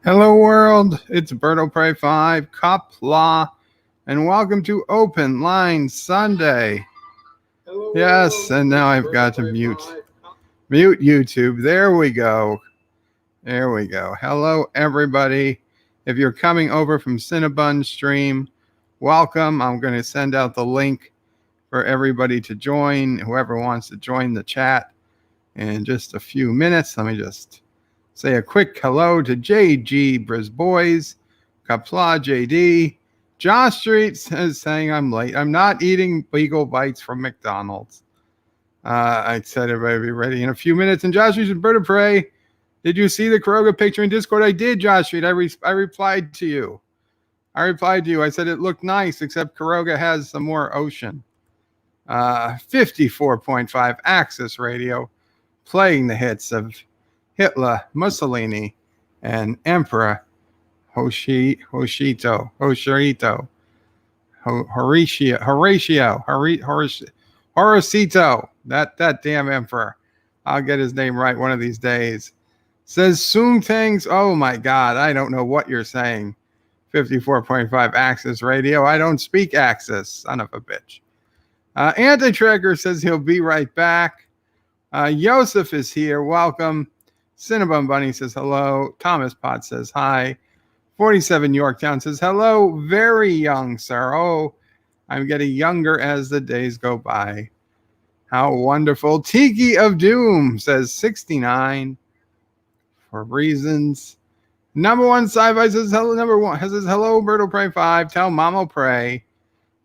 Hello world, it's Berto Pray 5, Qapla, and welcome to Open Line Sunday. Hello Yes, world, and now I've got to mute YouTube. There we go. Hello everybody. If you're coming over from Cinnabon stream, welcome. I'm going to send out the link for everybody to join, whoever wants to join the chat in just a few minutes. Let me just say a quick hello to JG Brisboys, Qapla JD. Josh Street is saying I'm late. I'm not eating Beagle Bites from McDonald's. I said everybody be ready in a few minutes. And Josh Street and Bird of Prey, did you see the Kuroga picture in Discord? I did, Josh Street. I replied to you. I said it looked nice, except Kuroga has some more ocean. 54.5 Axis Radio, playing the hits of Hitler, Mussolini, and Emperor Horatio, that damn emperor. I'll get his name right one of these days. Says Soong Tangs. Oh my God, I don't know what you're saying. 54.5 Axis Radio. I don't speak Axis, son of a bitch. Anti-Tracker says he'll be right back. Yosef is here. Welcome. Cinnabon Bunny says hello. Thomas Potts says hi. 47 Yorktown says hello. Very young, sir. Oh, I'm getting younger as the days go by. How wonderful. Tiki of Doom says 69 for reasons. Number one sci-fi says hello. Number one says hello. Berto Pray 5. Tell Mama Pray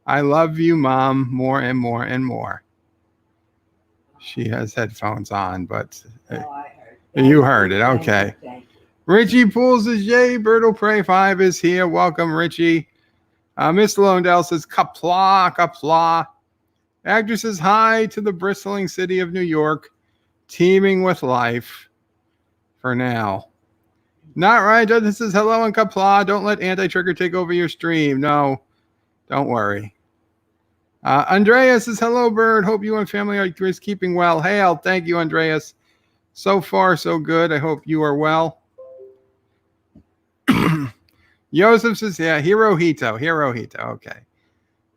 I love you, Mom, more and more and more. She has headphones on, but you heard it. Okay. Richie Pools is yay. Berto Pray 5 is here. Welcome, Richie. Miss Londell says Qapla. Actress says hi to the bristling city of New York, teeming with life for now. Not right. This says hello and Qapla. Don't let Anti-Trigger take over your stream. No, don't worry. Andreas says hello, Bird. Hope you and family are keeping well. Hail. Thank you, Andreas. So far, so good. I hope you are well. Joseph says, yeah, Hirohito. Okay.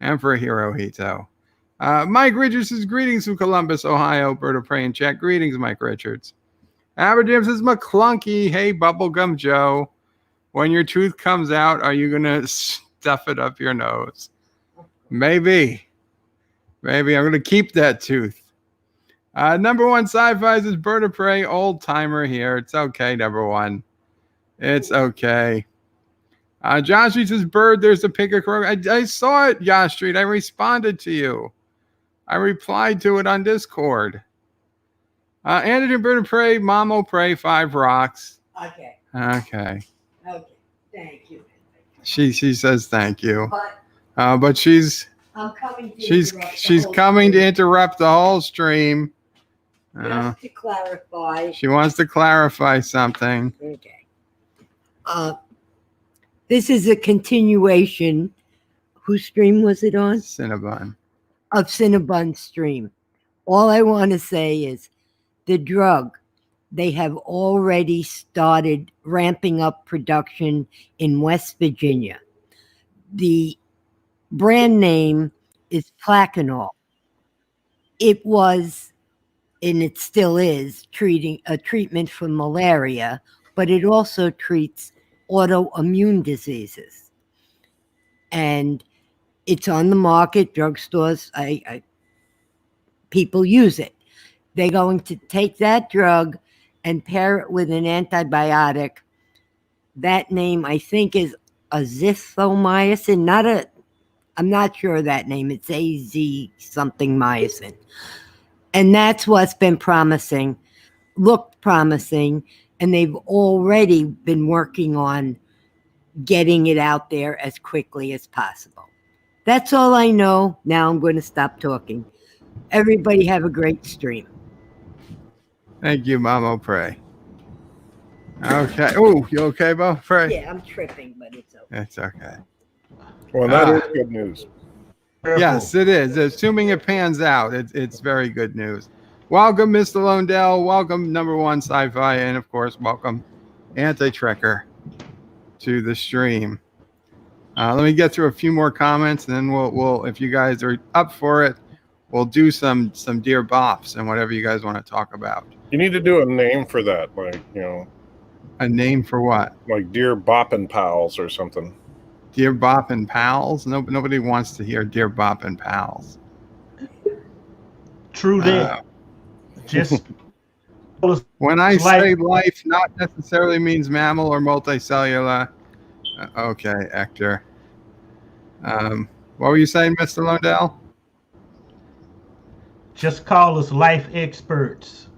Emperor Hirohito. Mike Richards says, greetings from Columbus, Ohio. Bird of Prey in chat. Greetings, Mike Richards. Aberdeen says, McClunky. Hey, Bubblegum Joe. When your tooth comes out, are you going to stuff it up your nose? Maybe. I'm going to keep that tooth. Number one sci-fi is Bird of Prey, old timer here. It's okay, number one. It's okay. Josh Street says, Bird, there's a pick of Kuroga. I saw it, Josh Street. I responded to you. I replied to it on Discord. Andrew Bird of Prey, Mamo Prey, 5 rocks. Okay. Thank you. She says thank you. But she's coming to interrupt the whole stream. Just to clarify. She wants to clarify something. Okay. This is a continuation. Whose stream was it on? Cinnabon. Of Cinnabon's stream. All I want to say is the drug, they have already started ramping up production in West Virginia. The brand name is Qapla All. It was, and it still is, a treatment for malaria, but it also treats autoimmune diseases. And it's on the market, drugstores, people use it. They're going to take that drug and pair it with an antibiotic. That name, I think, is azithromycin, I'm not sure of that name. It's AZ something mycin. And that's what's been looked promising, and they've already been working on getting it out there as quickly as possible. That's all I know. Now I'm going to stop talking. Everybody have a great stream. Thank you, Mamo Pray. Okay. Oh, you okay, Bo? Pray? Yeah, I'm tripping, but it's okay. It's okay. Well, that is good news. Yes, it is. Assuming it pans out, it's very good news. Welcome, Mr. Londell. Welcome, number one sci-fi. And, of course, welcome, Anti-Trekker. to the stream. Let me get through a few more comments, and then we'll if you guys are up for it, we'll do some Dear Bops and whatever you guys want to talk about. You need to do a name for that, like, A name for what? like Dear Boppin' Pals or something. Dear Bop and Pals? Nobody wants to hear Dear Bop and Pals. True that. Just When I say life, not necessarily means mammal or multicellular. Okay, Hector. What were you saying, Mr. Lundell? just call us life experts.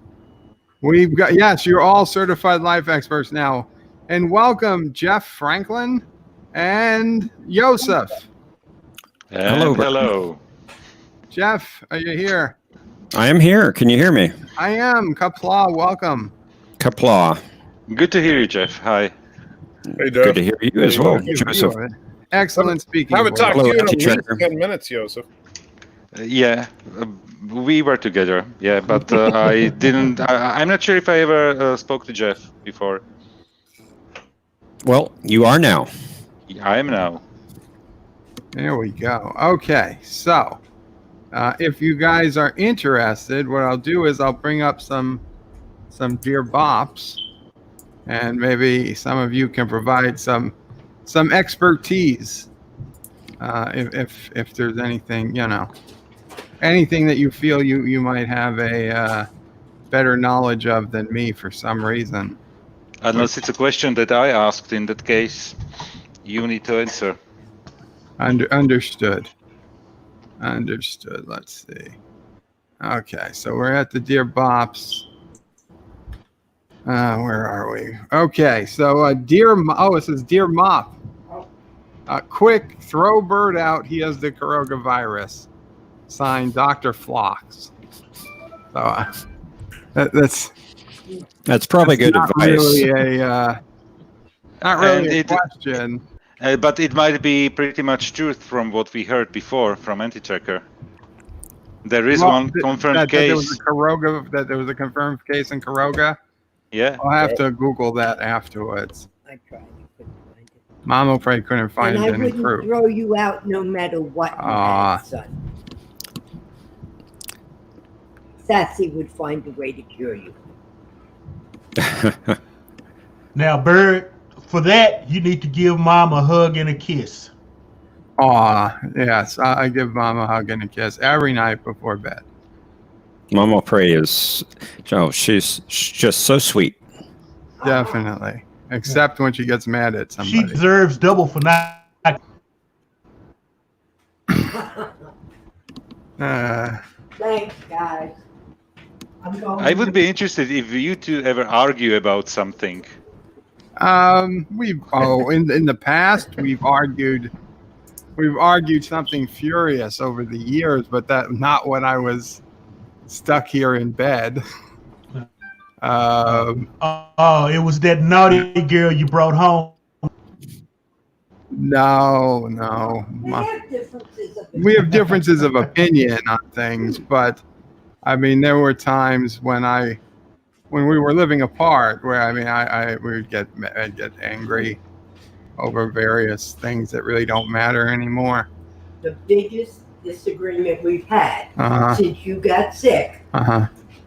We've got, yes, you're all certified life experts now. And welcome, Jeff Franklin and Joseph. Hello. Jeff, are you here? I am here. Can you hear me? I am. Qapla, welcome. Qapla. Good to hear you, Jeff. Hi. Hey, Jeff. Good to hear you as well, Joseph. Excellent speaking. I haven't talked to Hello, you in teacher. at least 10 minutes, Joseph. Yeah, we were together. Yeah, but I didn't. I'm not sure if I ever spoke to Jeff before. Well, you are now. I am now. There we go. Okay, so if you guys are interested, what I'll do is I'll bring up some Dear Bops, and maybe some of you can provide some expertise if there's anything, anything that you feel you might have a better knowledge of than me for some reason. Unless it's a question that I asked, in that case, you need to answer. Understood. Let's see. Okay, so we're at the Dear Bops. Where are we? Okay, so it says Dear Mop. Quick, throw Bird out. He has the coronavirus. Signed, Dr. Phlox. So That's probably good not advice. Really not really a question. But it might be pretty much truth from what we heard before from Anti-Tracker. There is one confirmed case. That there was a confirmed case in Karoga. Yeah. I'll have to Google that afterwards. I tried. I couldn't find it. Mama probably couldn't find And I any wouldn't proof. throw you out no matter what you had, son. Sassy would find a way to cure you. Now, Bird, for that, you need to give Mom a hug and a kiss. Yes, I give Mom a hug and a kiss every night before bed. Mama Prey is, she's just so sweet. Definitely. Except when she gets mad at She somebody. deserves double for not. Thanks, guys. I'm going. I would be interested if you two ever argue about something. In the past we've argued something furious over the years, but that not when I was stuck here in bed. It was that naughty girl you brought home. No. We have differences of opinion on things, but I mean, there were times when we were living apart where I'd get angry over various things that really don't matter anymore. The biggest disagreement we've had since you got sick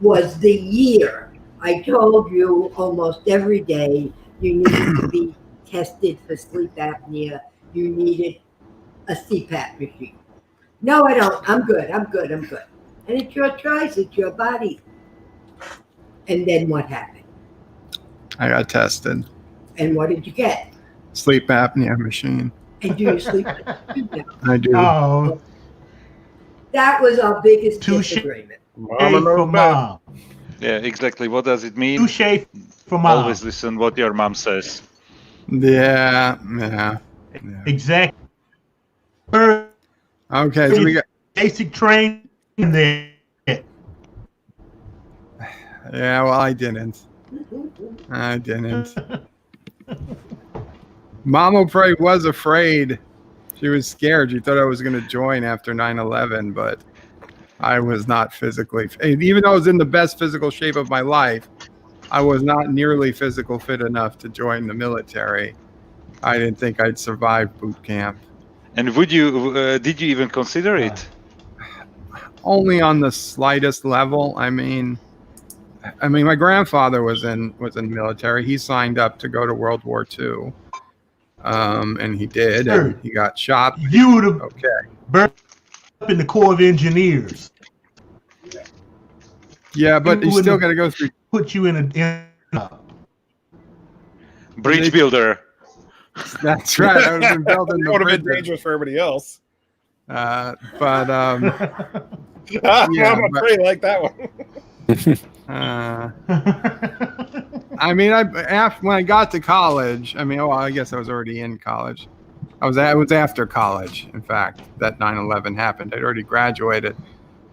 was the year. I told you almost every day you needed to be tested for sleep apnea. You needed a CPAP machine. No, I don't. I'm good. And it's your choice. It's your body. And then what happened? I got tested. And what did you get? Sleep apnea machine. And do you sleep? I do. Oh, That was our biggest Touche. disagreement. Mama for knows best. Mom. Yeah, exactly. What does it mean? Touche for Mom. Always listen what your mom says. Yeah. Exactly. Bird, Okay, so we got. basic training there. Yeah, well, I didn't. Mama Prey was afraid. She was scared. She thought I was going to join after 9/11, but I was not physically. Even though I was in the best physical shape of my life, I was not nearly physical fit enough to join the military. I didn't think I'd survive boot camp. And would you? Did you even consider it? Only on the slightest level. I mean, my grandfather was in the military. He signed up to go to World War II, and he did, Sure. and he got shot. You would have Okay. burned up in the Corps of Engineers. Yeah, but You you still wouldn't- got to go through. Put you in a Bridge builder. That's right. I would have been building It the would have been bridges. dangerous for everybody else. But I'm Yeah, but- afraid like that one. I mean, when I got to college, I mean, well, I guess I was already in college. It was after college, in fact, that 9/11 happened. I'd already graduated.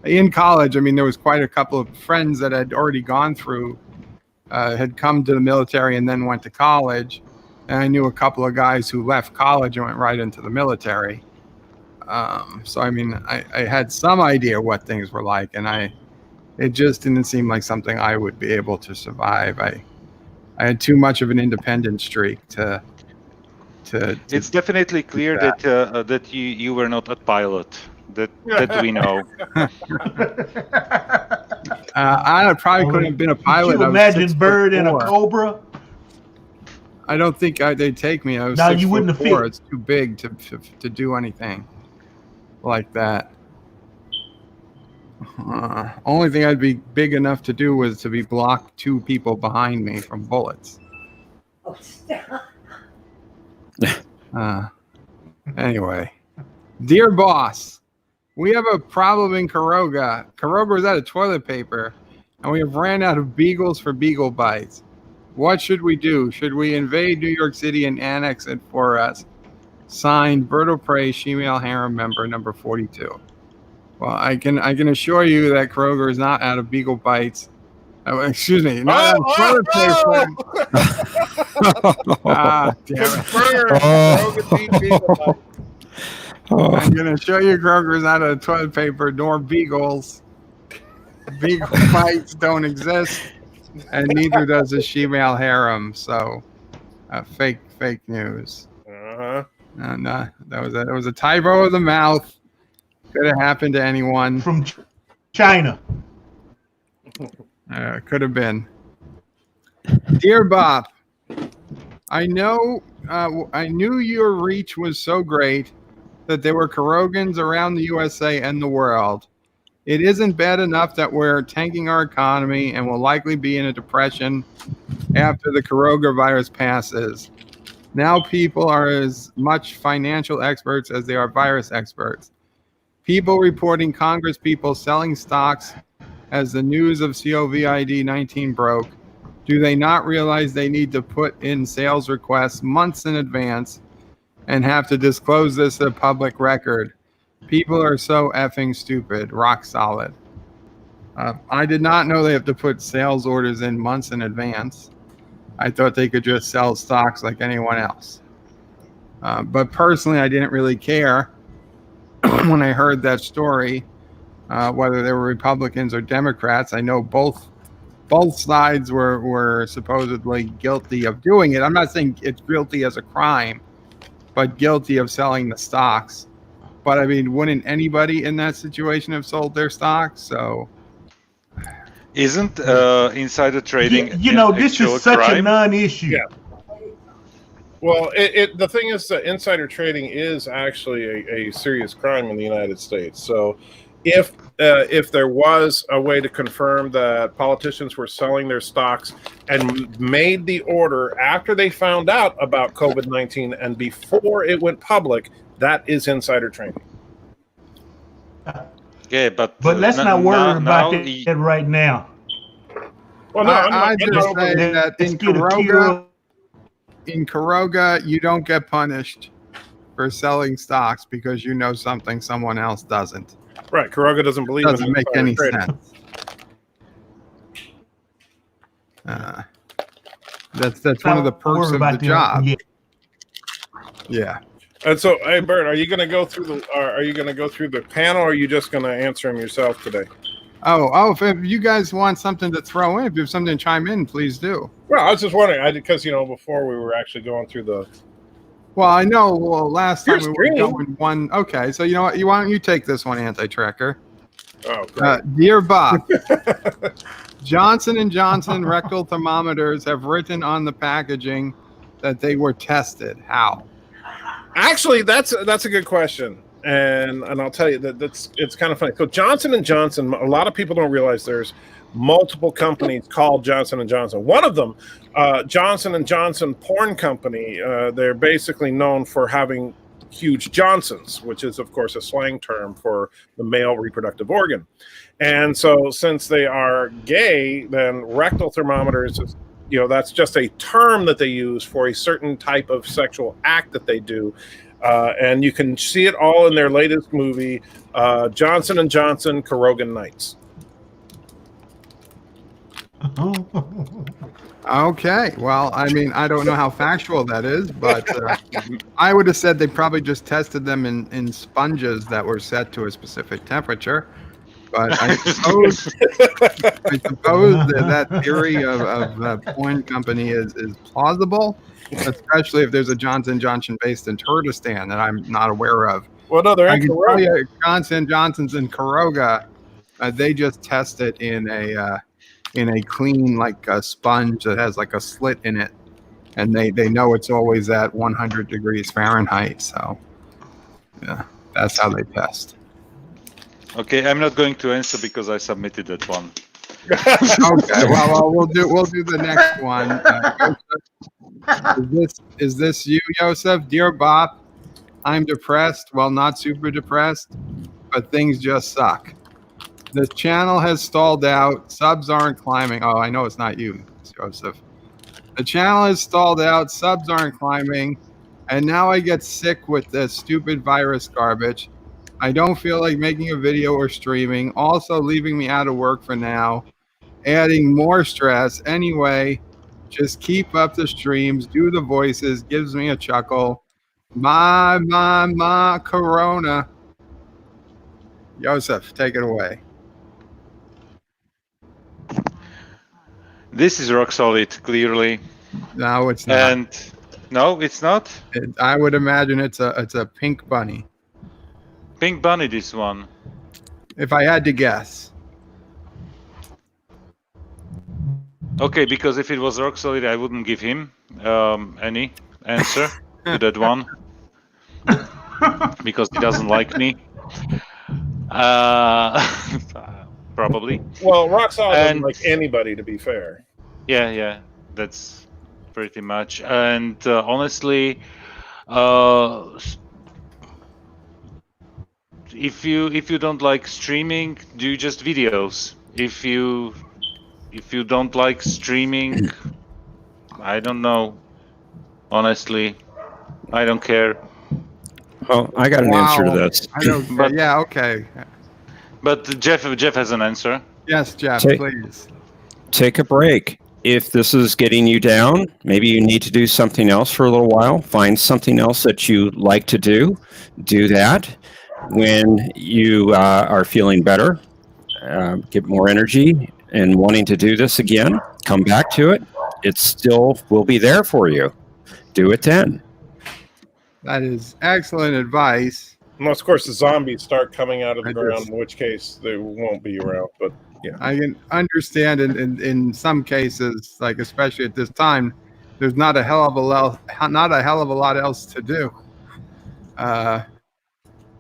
In college, I mean, there was quite a couple of friends that had already gone through, had come to the military and then went to college. And I knew a couple of guys who left college and went right into the military. So, I mean, I had some idea what things were like, and it just didn't seem like something I would be able to survive. I had too much of an independent streak to It's definitely clear that you were not a pilot. That we know. I probably couldn't have been a pilot. Could you I was imagine 6'4". Bird and a Cobra? I don't think they'd take me. I was No, 6'4". you wouldn't have fit. It's too big to do anything like that. Only thing I'd be big enough to do was to be blocked 2 people behind me from bullets. Oh, stop. Anyway, dear boss, we have a problem in Karoga. Karoga is out of toilet paper, and we have ran out of beagles for beagle bites. What should we do? Should we invade New York City and annex it for us? Signed, Berto Prey, Shemale Harem member number 42. Well, I can assure you that Kroger is not out of beagle bites. Excuse me, not out of toilet paper. Damn it. I'm going to show you Kroger's not out of toilet paper nor beagles. Beagle bites don't exist, and neither does a Shemale Harem. So, fake news. Uh-huh. No, that was a typo of the mouth. Could have happened to anyone. From China. Could have been. Dear Bob, I knew your reach was so great that there were Karogans around the USA and the world. It isn't bad enough that we're tanking our economy and will likely be in a depression after the coronavirus passes. Now people are as much financial experts as they are virus experts. People reporting Congress people selling stocks as the news of COVID-19 broke. Do they not realize they need to put in sales requests months in advance and have to disclose this to public record? People are so effing stupid. Rock solid. I did not know they have to put sales orders in months in advance. I thought they could just sell stocks like anyone else. But personally, I didn't really care when I heard that story, whether they were Republicans or Democrats. I know both sides were supposedly guilty of doing it. I'm not saying it's guilty as a crime, but guilty of selling the stocks. But I mean, wouldn't anybody in that situation have sold their stocks? So, Isn't insider trading? This is such a non-issue. Yeah. Well, the thing is that insider trading is actually a serious crime in the United States. So if there was a way to confirm that politicians were selling their stocks and made the order after they found out about COVID-19 and before it went public, that is insider trading. Yeah, but let's not worry about that right now. Well, no, I just say that in Karoga, you don't get punished for selling stocks because you know something someone else doesn't. Right, Karoga doesn't believe Doesn't in make insider any trading. sense. That's one of the perks of the job. Yeah. And so, hey, Bert, are you going to go through the panel, or are you just going to answer them yourself today? Oh! If you guys want something to throw in, if you have something to chime in, please do. Well, I was just wondering, because before we were actually going through Well, I know. Well, last time You're we were streaming. going one. Okay, so you know what? Why don't you take this one, anti-tracker? Oh, great. Dear Bob, Johnson & Johnson rectal thermometers have written on the packaging that they were tested. How? Actually, that's a good question, and I'll tell you it's kind of funny. So Johnson & Johnson, a lot of people don't realize there's multiple companies called Johnson & Johnson. One of them, Johnson & Johnson Porn Company, they're basically known for having huge Johnsons, which is, of course, a slang term for the male reproductive organ. And so since they are gay, then rectal thermometers is, that's just a term that they use for a certain type of sexual act that they do. And you can see it all in their latest movie, Johnson & Johnson, Carogan Nights. Okay. Well, I mean, I don't know how factual that is, but I would have said they probably just tested them in sponges that were set to a specific temperature. But I suppose that theory of the porn company is plausible, especially if there's a Johnson & Johnson based in Kurdistan that I'm not aware of. Well, no, they're I in can tell Caroga. you, Johnson & Johnson's in Karoga. They just test it in a clean, like a sponge that has like a slit in it, and they know it's always at 100 degrees Fahrenheit. So yeah, that's how they test. Okay, I'm not going to answer because I submitted that one. Okay, well, we'll do the next one. Is this you, Joseph? Dear Bob, I'm depressed. Well, not super depressed, but things just suck. The channel has stalled out. Subs aren't climbing. Oh, I know it's not you, it's Joseph. The channel has stalled out. Subs aren't climbing, and now I get sick with this stupid virus garbage. I don't feel like making a video or streaming. Also, leaving me out of work for now. Adding more stress. Anyway, just keep up the streams. Do the voices. Gives me a chuckle. Ma, Corona. Joseph, take it away. This is rock solid, clearly. No, it's not. And no, it's not. I would imagine it's a pink bunny. Pink Bunny, this one. If I had to guess. Okay, because if it was rock solid, I wouldn't give him any answer to that one because he doesn't like me. Probably. Well, rock solid doesn't And- like anybody, to be fair. Yeah, that's pretty much. And honestly, if you don't like streaming, do just videos. If you don't like streaming, I don't know. Honestly, I don't care. Well, I got an answer to Wow. this. I don't. But- Yeah. Okay. But Jeff has an answer. Yes, Jeff. Take- Please. Take a break. If this is getting you down, maybe you need to do something else for a little while. Find something else that you like to do. Do that. When you are feeling better, get more energy and wanting to do this again, come back to it. It still will be there for you. Do it then. That is excellent advice. Unless, of course, the zombies start coming out of the I ground, just- in which case they won't be around. But yeah, I can understand in some cases, like especially at this time, there's not a hell of a lot else to do.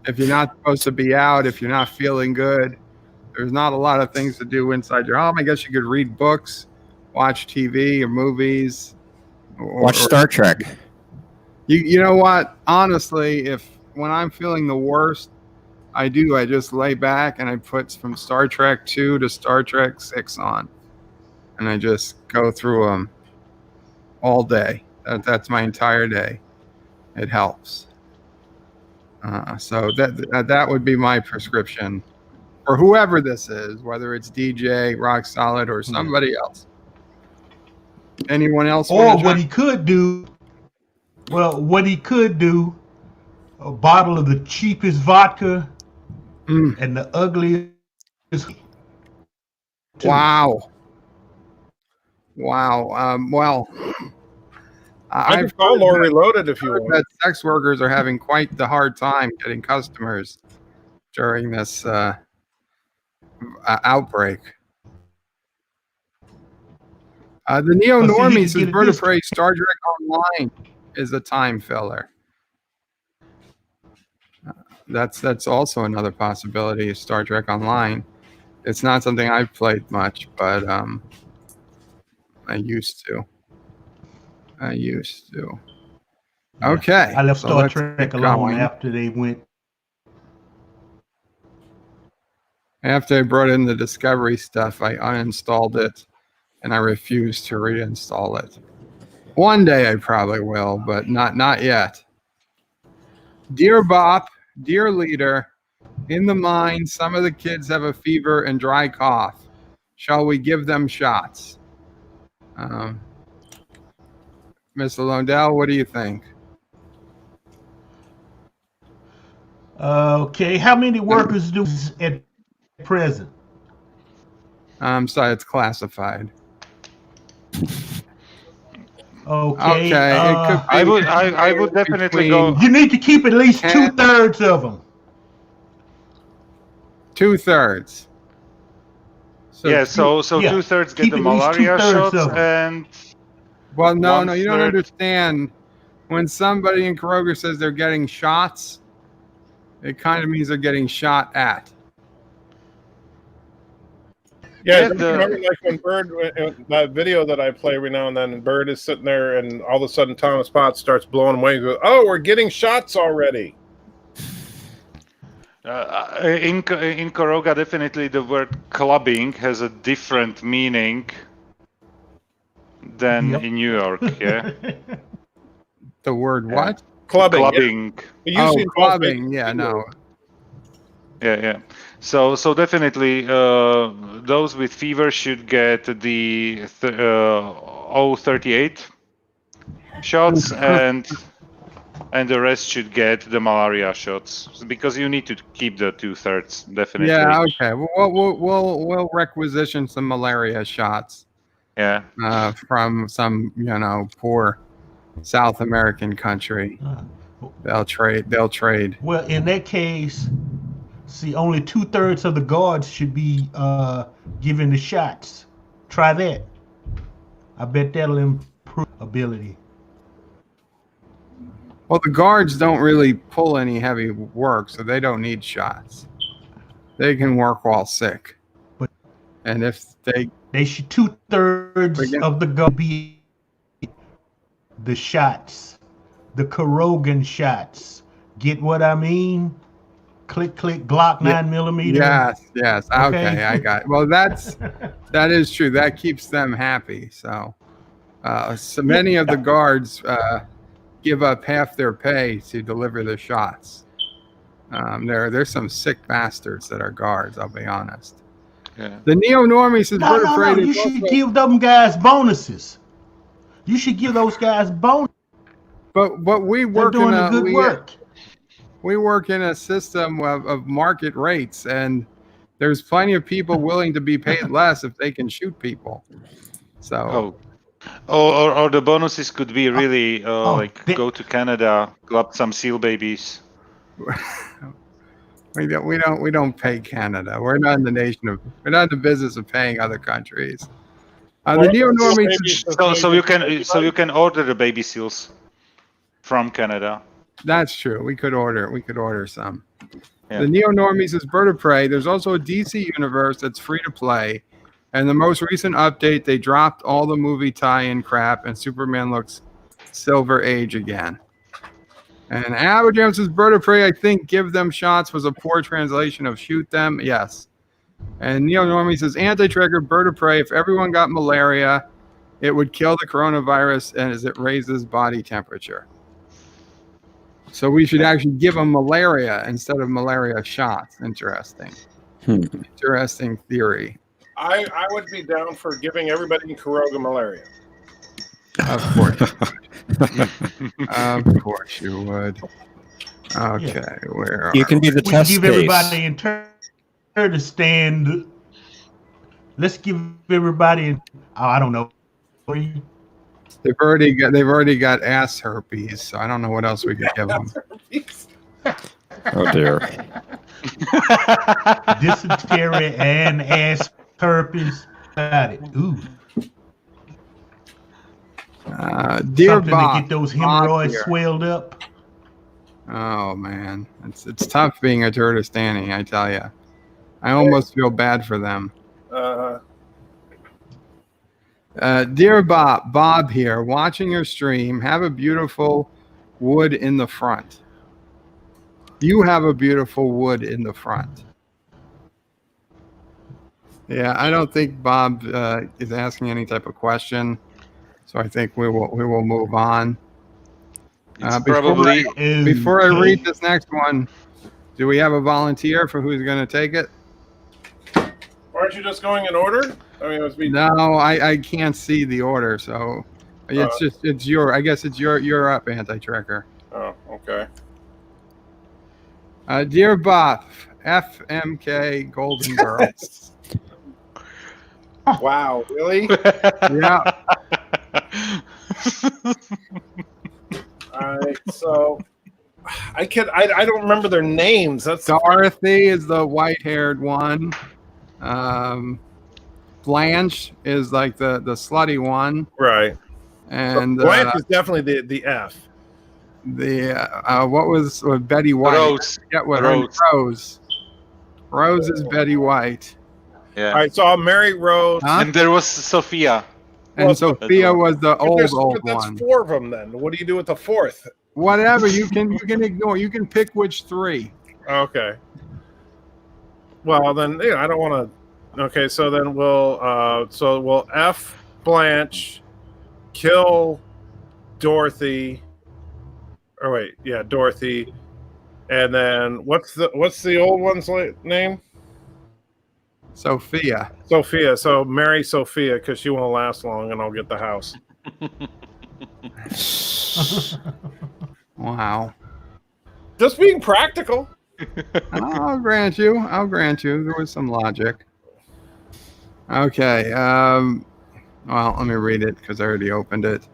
If you're not supposed to be out, if you're not feeling good, there's not a lot of things to do inside your home. I guess you could read books, watch TV or movies. Watch Star Trek. You know what? Honestly, when I'm feeling the worst, I just lay back and I put from Star Trek 2 to Star Trek 6 on, and I just go through them all day. That's my entire day. It helps. So that would be my prescription for whoever this is, whether it's DJ, Rock Solid, or somebody else. Anyone else? Or wanna what try? he could do, a bottle of the cheapest vodka Mm. and the ugliest. Wow. Well, I can I've call heard more reloaded if you that want. sex workers are having quite the hard time getting customers during this outbreak. The neo-normies says Bird of Prey Star Trek Online is a time filler. That's also another possibility of Star Trek Online. It's not something I've played much, but I used to. Okay. I left so Star let's Trek keep alone going. after they went. After I brought in the Discovery stuff, I uninstalled it and I refused to reinstall it. One day I probably will, but not yet. Dear Bop, dear leader, in the mine, some of the kids have a fever and dry cough. Shall we give them shots? Mr. Lundell, what do you think? Okay, how many workers do at present? I'm sorry, it's classified. Okay. It could be I would definitely go. You need to keep at least 2/3 of them. 2/3. So 2/3 get the malaria shots, and well, no, you don't understand. When somebody in Kroger says they're getting shots, it kind of means they're getting shot at. Yeah, remember like when Bird, that video that I play every now and then, and Bird is sitting there, and all of a sudden Thomas Potts starts blowing away. And goes, "Oh, we're getting shots already." In Koroga, definitely the word clubbing has a different meaning than in New York. Yeah. The word what? Clubbing. Clubbing. Yeah. Clubbing. Yeah, no. Yeah. So definitely those with fever should get the 038 shots, and the rest should get the malaria shots, because you need to keep the 2/3 definitely. Yeah. Okay. We'll requisition some malaria shots. Yeah. From some poor South American country. They'll trade. Well, in that case, see, only 2/3 of the guards should be given the shots. Try that. I bet that'll improve ability. Well, the guards don't really pull any heavy work, so they don't need shots. They can work while sick. And if they should 2/3 of the guards be the shots, the Korogan shots. Get what I mean? Click, Glock 9mm. Yes. Okay, I got it. Well, that is true. That keeps them happy. So many of the guards give up half their pay to deliver the shots. There's some sick bastards that are guards. I'll be honest. Yeah. The neo-normies is No. You should give them guys bonuses. You should give those guys bonus. But we work They're doing good work. We work in a system of market rates, and there's plenty of people willing to be paid less if they can shoot people. So, or the bonuses could be really go to Canada, club some seal babies. we don't pay Canada. We're not in the business of paying other countries. The neo-normies. So you can order the baby seals from Canada. That's true. We could order some. Yeah. The neo-normies is Bird of Prey. There's also a DC universe that's free to play. And the most recent update, they dropped all the movie tie-in crap, and Superman looks Silver Age again. And Albert James says Bird of Prey, I think give them shots was a poor translation of shoot them. Yes. And neo-normie says anti-trigger Bird of Prey. If everyone got malaria, it would kill the coronavirus as it raises body temperature. So we should actually give them malaria instead of malaria shots. Interesting. Interesting theory. I would be down for giving everybody in Koroga malaria. Of course. Of course you would. Okay, where you can be the test give case. Everybody in Let's give everybody I don't know. They've already got ass herpes, so I don't know what else we could give them. Oh dear. Dysentery and ass herpes. Got it. Ooh. Dear Something Bob, to get those Bob hemorrhoids here. swelled up. Oh man, it's tough being a Turtistani, I tell you. I almost feel bad for them. Dear Bob here, watching your stream. Have a beautiful wood in the front. You have a beautiful wood in the front. Yeah, I don't think Bob is asking any type of question, so I think we will move on. It's probably Before I read this next one, do we have a volunteer for who's going to take it? Aren't you just going in order? I mean, it was No, I can't see the order, so it's your. I guess it's you're up, Anti-Tracker. Oh, okay. Dear Bob, FMK Golden Girls. Wow, really? Yeah. All right, so I don't remember their names. That's Dorothy is the white-haired one. Blanche is like the slutty one, right. and Blanche is definitely the F. What was Betty White? Rose. I forget what Rose. Rose. Rose is Betty White. Yeah. All right, so I'll marry Rose. Huh? And there was Sophia. And Well, Sophia was the But old that's one. 4 of them then. What do you do with the 4th? Whatever, you can ignore. You can pick which 3. Okay. Well, then I don't want to. Okay, so then we'll F Blanche, kill Dorothy. Or wait, yeah, Dorothy, and then what's the old one's name? Sophia. Sophia. So marry Sophia because she won't last long, and I'll get the house. Wow. Just being practical. I'll grant you. There was some logic. Okay. Well, let me read it because I already opened it.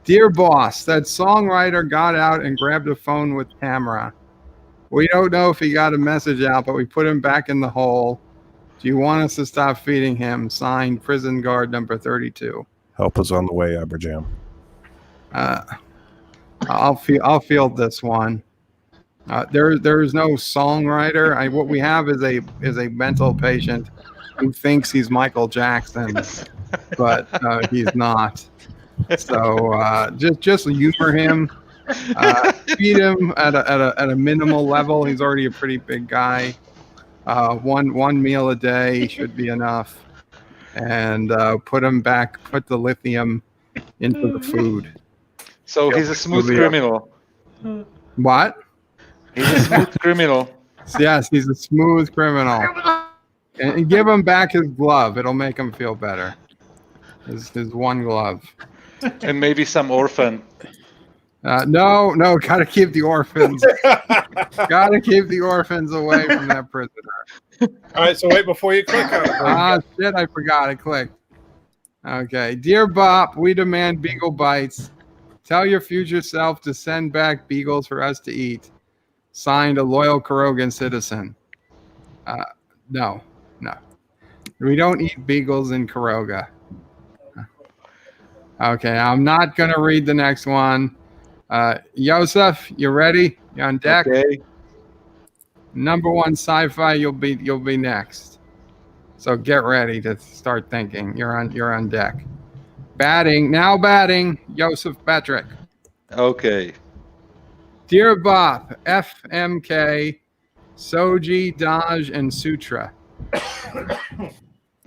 Dear boss, that songwriter got out and grabbed a phone with camera. We don't know if he got a message out, but we put him back in the hole. Do you want us to stop feeding him? Signed, prison guard number 32. Help is on the way, Aberjam. I'll field this one. There is no songwriter. What we have is a mental patient who thinks he's Michael Jackson, but he's not. So just humor him, feed him at a minimal level. He's already a pretty big guy. One meal a day should be enough, and put the lithium into the food. So he's a smooth criminal. What? He's a smooth criminal. Yes, he's a smooth criminal. And give him back his glove. It'll make him feel better. His one glove. And maybe some orphan. No, gotta keep the orphans. Gotta keep the orphans away from that prisoner. All right, so wait before you click on it. Shit, I forgot. I clicked. Okay. Dear Bob, we demand beagle bites. Tell your future self to send back beagles for us to eat. Signed, a loyal Karogan citizen. No. We don't eat beagles in Karoga. Okay, I'm not going to read the next one. Yosef, you ready? You on deck? Okay. Number 1 sci-fi, you'll be next. So get ready to start thinking. You're on deck. Batting, Yosef Patrick. Okay. Dear Bob, FMK, Soji, Daj, and Sutra.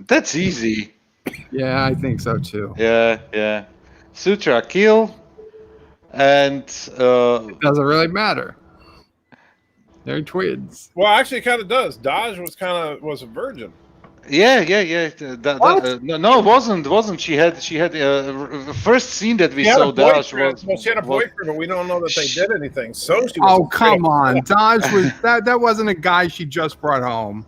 That's easy. Yeah, I think so too. Yeah. Sutra, kill. And It doesn't really matter. They're twins. Well, actually, it kind of does. Dodge was a virgin. yeah. No, it wasn't. She had the first scene that we saw. Dash was. Well, she had a boyfriend, but we don't know that they did anything. So she was. Oh, come on. Daj was that wasn't a guy she just brought home.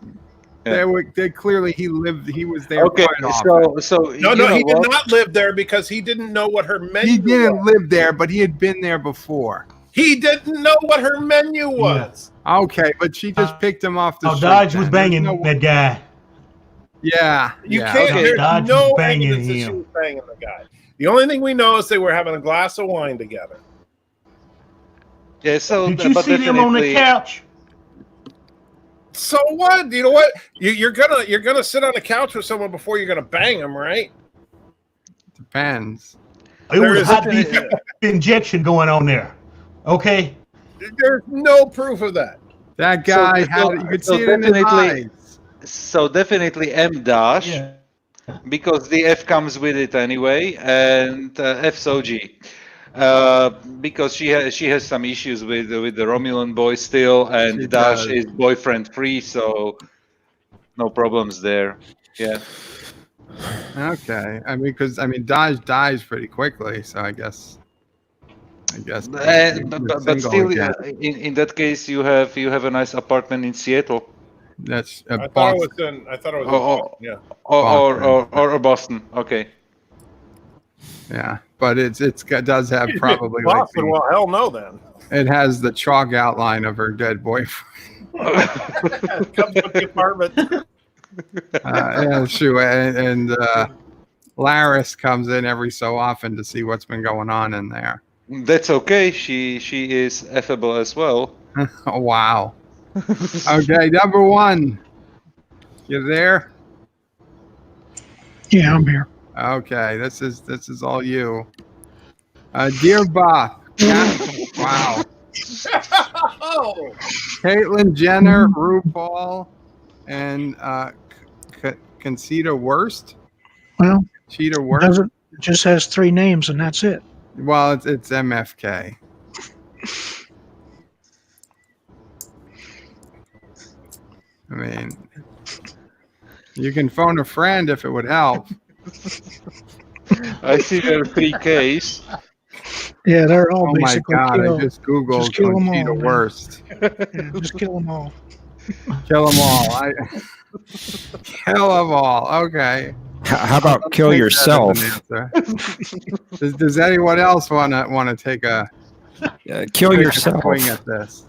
They clearly he was there Okay, quite often. so No, you no, know he did what? not live there because he didn't know what her menu He didn't was. live there, but he had been there before. He didn't know what her menu was. Okay, but she just picked him off the street. Dodge was then. banging There's no- that guy. Yeah, You yeah, can't. okay. There's Dodge no was banging evidence that she him. was banging the guy. The only thing we know is they were having a glass of wine together. Yeah, so Did you but see them on the definitely- couch? So what? You know what? You're gonna sit on the couch with someone before you're gonna bang them, right? Depends. It There was is hot a- beef injection going on there. Okay. There's no proof of that. That guy So- had. You could so see it in his definitely- eyes. So definitely M dash. Yeah. Because the F comes with it anyway, and F's OG. Because she has some issues with the Romulan boy still, and She Dash does. is boyfriend free, so no problems there. Yeah. Okay, I mean, because Dodge dies pretty quickly, so I guess. you're But single still, again. in that case, you have a nice apartment in Seattle That's I thought it was in. I thought it was. In Oh, Boston, yeah. or Boston. Okay. yeah, but it does have probably like Boston. Well, hell no, then. it has the chalk outline of her dead boyfriend. Comes with the apartment. Yeah, shoot, and Laris comes in every so often to see what's been going on in there. That's okay. She is affable as well. Oh wow. Okay, number one. You there? Yeah, I'm here. Okay, this is all you. Dear Bob. Wow. Oh, Caitlyn Jenner, RuPaul, and Conchita Wurst. Well, Cheetah Wurst. doesn't it just has 3 names and that's it. Well, it's MFK. I mean, you can phone a friend if it would help. I see there are 3 Ks. Yeah, they're all Oh my basically God! kill. I just googled just kill 'em all, Conchita man. Wurst. Yeah, just kill them all. Kill them all. Kill them all. Okay. How about I'll kill take that yourself? as an answer. Does anyone else want to take a Kill take a yourself. swing at this?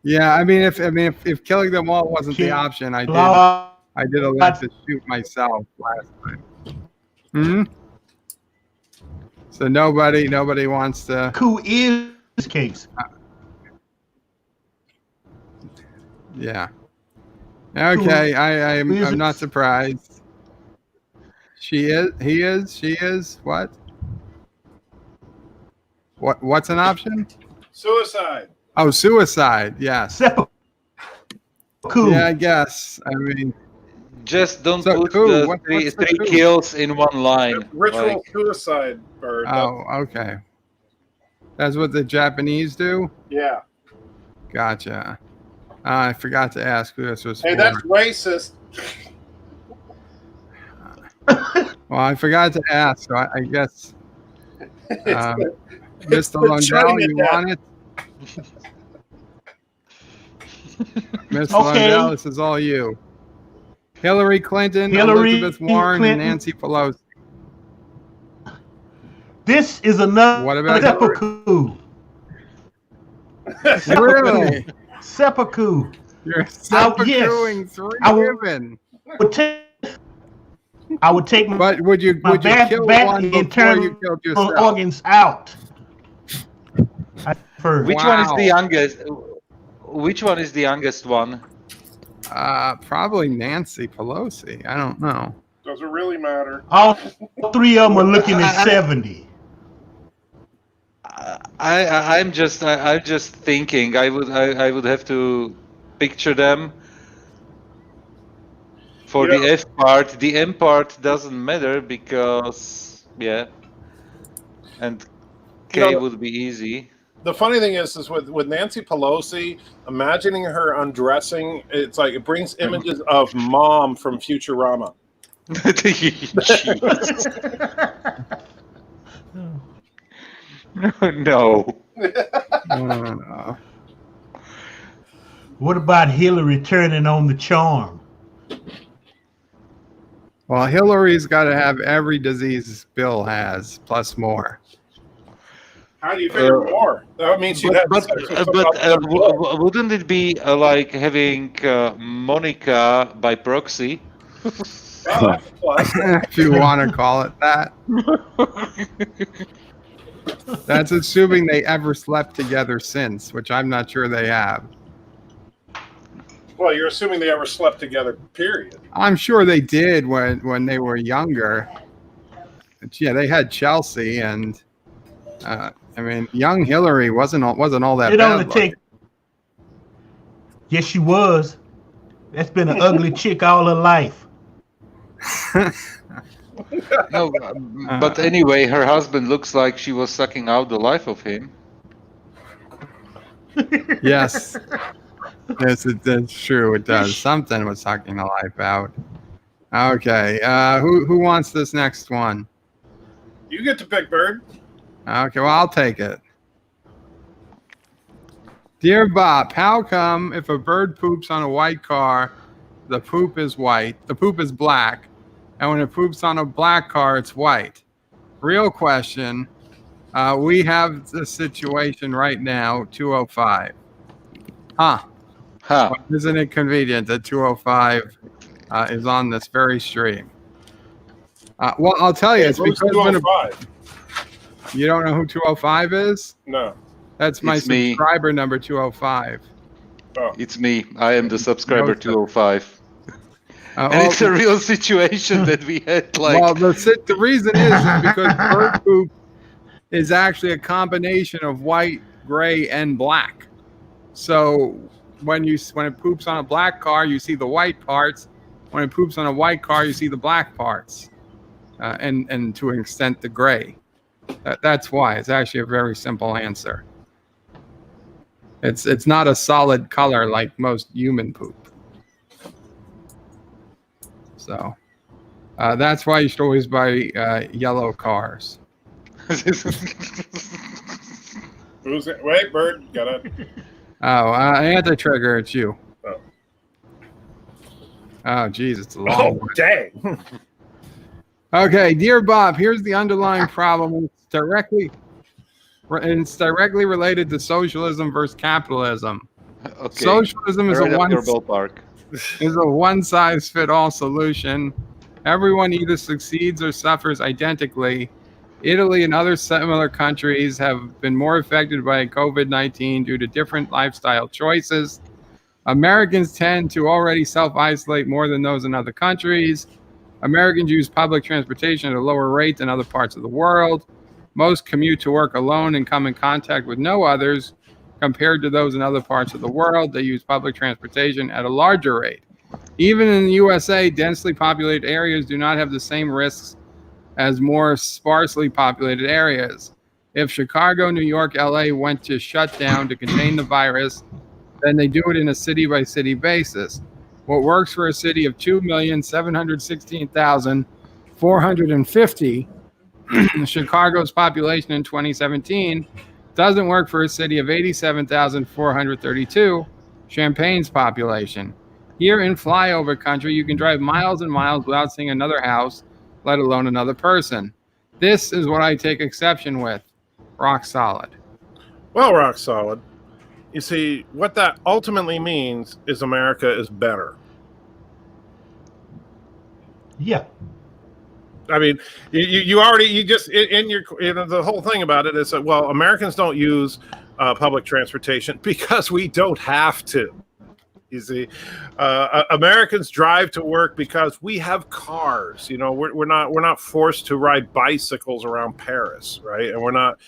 Yeah, I mean, if killing them all wasn't the option, I did elect to shoot myself last time. Hmm. So nobody wants to. Who is this case? Yeah. Okay, I'm not surprised. She is. He is. She is. What? What's an option? suicide. Oh, suicide. Yes. Seppuku. Yeah, I guess. I mean, Just don't So put who? the What's three the who? kills in one line. Ritual Like, suicide bird. oh, okay. That's what the Japanese do. Yeah. Gotcha. I forgot to ask who this was Hey, for. that's racist. Well, I forgot to ask, so I guess. Mr. It's Lundell, shutting you it down. want it? Mr. Okay. Lundell, this is all you. Hillary Clinton, Hillary Elizabeth Warren, Clinton. and Nancy Pelosi. This is another What about seppuku. Really? Seppuku. You're yes. seppukuing three I will- women. I would take my But would you kill one before internal you killed yourself? organs out. First. which one is Wow. the youngest? Which one is the youngest one? Probably Nancy Pelosi. I don't know. Does it really matter? All 3 of them are looking at 70. I'm just thinking. I would have to picture them. For You know- the F part, the M part doesn't matter because and K You know- would be easy. The funny thing is with Nancy Pelosi, imagining her undressing, it's like it brings images of Mom from Futurama. Jeez. No. Uh, What about Hillary turning on the charm? Well, Hillary's got to have every disease Bill has, plus more. How do you figure more? That means she'd have sex with somebody else. Wouldn't it be like having Monica by proxy? Oh, that's a plus. If you want to call it that. That's assuming they ever slept together since, which I'm not sure they have. Well, you're assuming they ever slept together, period. I'm sure they did when they were younger. But yeah, they had Chelsea, and I mean, young Hillary wasn't all that It bad. only take. Yes, she was. That's been an ugly chick all her life. No, but anyway, her husband looks like she was sucking out the life of him. Yes. Yes, that's true. It does. Something was sucking the life out. Okay. Who wants this next one? You get to pick, Bird. Okay, well, I'll take it. Dear Bob, how come if a bird poops on a white car, the poop is white, the poop is black, and when it poops on a black car, it's white? Real question. We have the situation right now, 205. Huh. Huh. Well, isn't it convenient that 205 is on this very stream? Well, I'll tell you, it's Who's because when 205? you don't know who 205 is? No. That's my It's me. subscriber number 205. Oh. It's me. I am the subscriber Okay. 205. And well, it's a real situation that we had like... well, the reason is because bird poop is actually a combination of white, gray, and black. So when it poops on a black car, you see the white parts. When it poops on a white car, you see the black parts, and to an extent the gray. That's why. It's actually a very simple answer. It's not a solid color like most human poop. So that's why you should always buy yellow cars. Who's it? Wait, Bird. Got it. Oh, anti-trigger, it's you. Oh. Oh, geez, it's a long one. Dang. Okay, dear Bob, here's the underlying problem. It's directly related to socialism versus capitalism. Okay. Socialism is Right a up your ballpark. one-size-fits-all solution. Everyone either succeeds or suffers identically. Italy and other similar countries have been more affected by COVID-19 due to different lifestyle choices. Americans tend to already self-isolate more than those in other countries. Americans use public transportation at a lower rate than other parts of the world. Most commute to work alone and come in contact with no others. Compared to those in other parts of the world, they use public transportation at a larger rate. Even in the USA, densely populated areas do not have the same risks as more sparsely populated areas. If Chicago, New York, LA went to shut down to contain the virus, then they do it in a city-by-city basis. What works for a city of 2,716,450, Chicago's population in 2017, doesn't work for a city of 87,432, Champagne's population. Here in flyover country, you can drive miles and miles without seeing another house, let alone another person. This is what I take exception with. Rock solid. Well, rock solid. You see, what that ultimately means is America is better. Yeah. I mean, the whole thing about it is that, well, Americans don't use public transportation because we don't have to. You see, Americans drive to work because we have cars. You know, we're not forced to ride bicycles around Paris, right? And we're not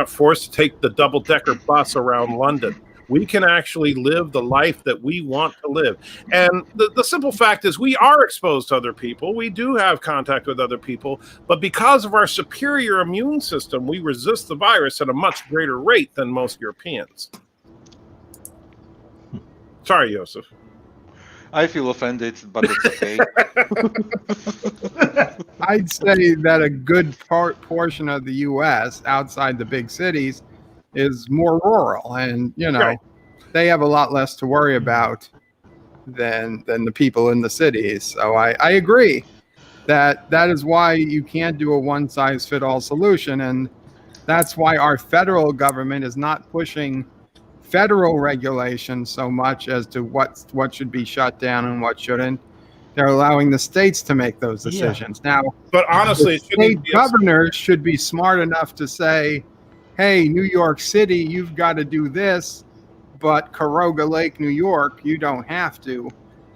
forced to take the double-decker bus around London. We can actually live the life that we want to live. And the simple fact is we are exposed to other people. We do have contact with other people. But because of our superior immune system, we resist the virus at a much greater rate than most Europeans. Sorry, Joseph. I feel offended, but it's okay. I'd say that a good portion of the U.S. outside the big cities is more rural, and Right. they have a lot less to worry about than the people in the cities. So I agree that is why you can't do a one-size-fit-all solution, and that's why our federal government is not pushing federal regulation so much as to what should be shut down and what shouldn't. They're allowing the states to make those decisions. Now, But honestly, the state governors should be smart enough to say, hey, New York City, you've got to do this, but Caroga Lake, New York, you don't have to,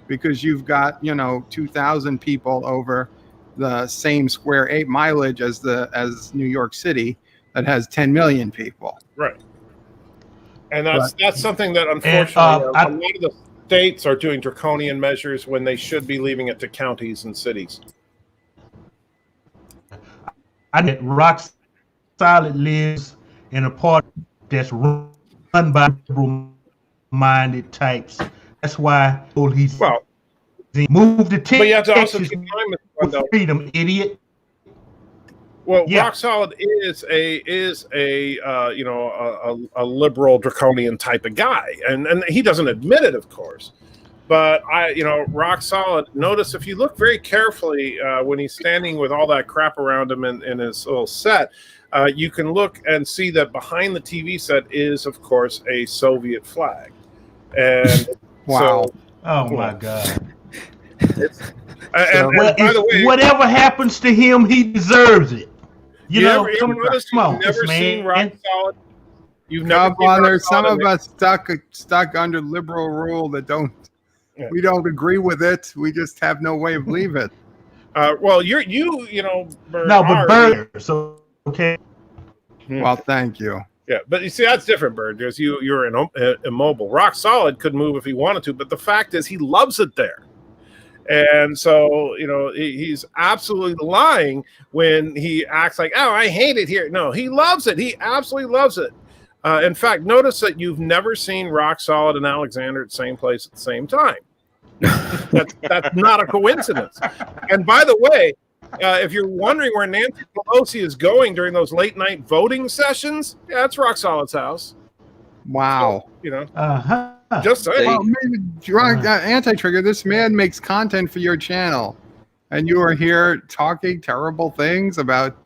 because you've got, 2,000 people over the same square mileage as New York City that has 10 million people. Right. And that's something that unfortunately a lot of the states are doing draconian measures when they should be leaving it to counties and cities. Rock Solid lives in a part that's run by liberal-minded types. That's why he's moved to Texas. But you have to also keep in mind with freedom, idiot. Well, Rock Solid is a liberal draconian type of guy, and he doesn't admit it, of course. But Rock Solid. Notice if you look very carefully when he's standing with all that crap around him in his little set, you can look and see that behind the TV set is, of course, a Soviet flag. And wow! My God! And by the way, whatever happens to him, he deserves it. You've never seen Rock Solid. You've never seen Rock there's some Solid of us stuck under liberal rule that we don't agree with it. We just have no way of leaving it. Well, Bird, so okay. Well, thank you. Yeah, but you see, that's different, Bird, because you're immobile. Rock Solid could move if he wanted to, but the fact is he loves it there. And so, he's absolutely lying when he acts like, oh, I hate it here. No, he loves it. He absolutely loves it. In fact, notice that you've never seen Rock Solid and Alexander at the same place at the same time. That's not a coincidence. And by the way, if you're wondering where Nancy Pelosi is going during those late night voting sessions, that's Rock Solid's house. Wow. So, just saying. Well, maybe Anti-Trigger, this man makes content for your channel, and you are here talking terrible things about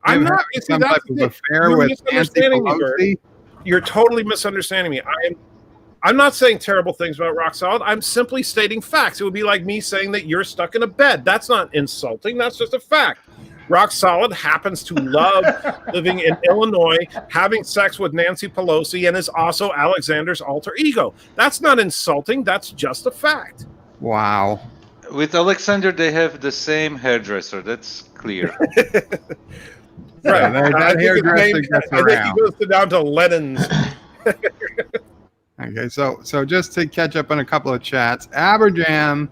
I'm not some type of affair with Nancy Pelosi. You're totally misunderstanding me. I'm not saying terrible things about Rock Solid. I'm simply stating facts. It would be like me saying that you're stuck in a bed. That's not insulting. That's just a fact. Rock Solid happens to love living in Illinois, having sex with Nancy Pelosi, and is also Alexander's alter ego. That's not insulting. That's just a fact. Wow. With Alexander, they have the same hairdresser. That's clear. Right. That hairdresser gets around. I think he goes down to Lenin's. Okay, so just to catch up on a couple of chats, Aberjam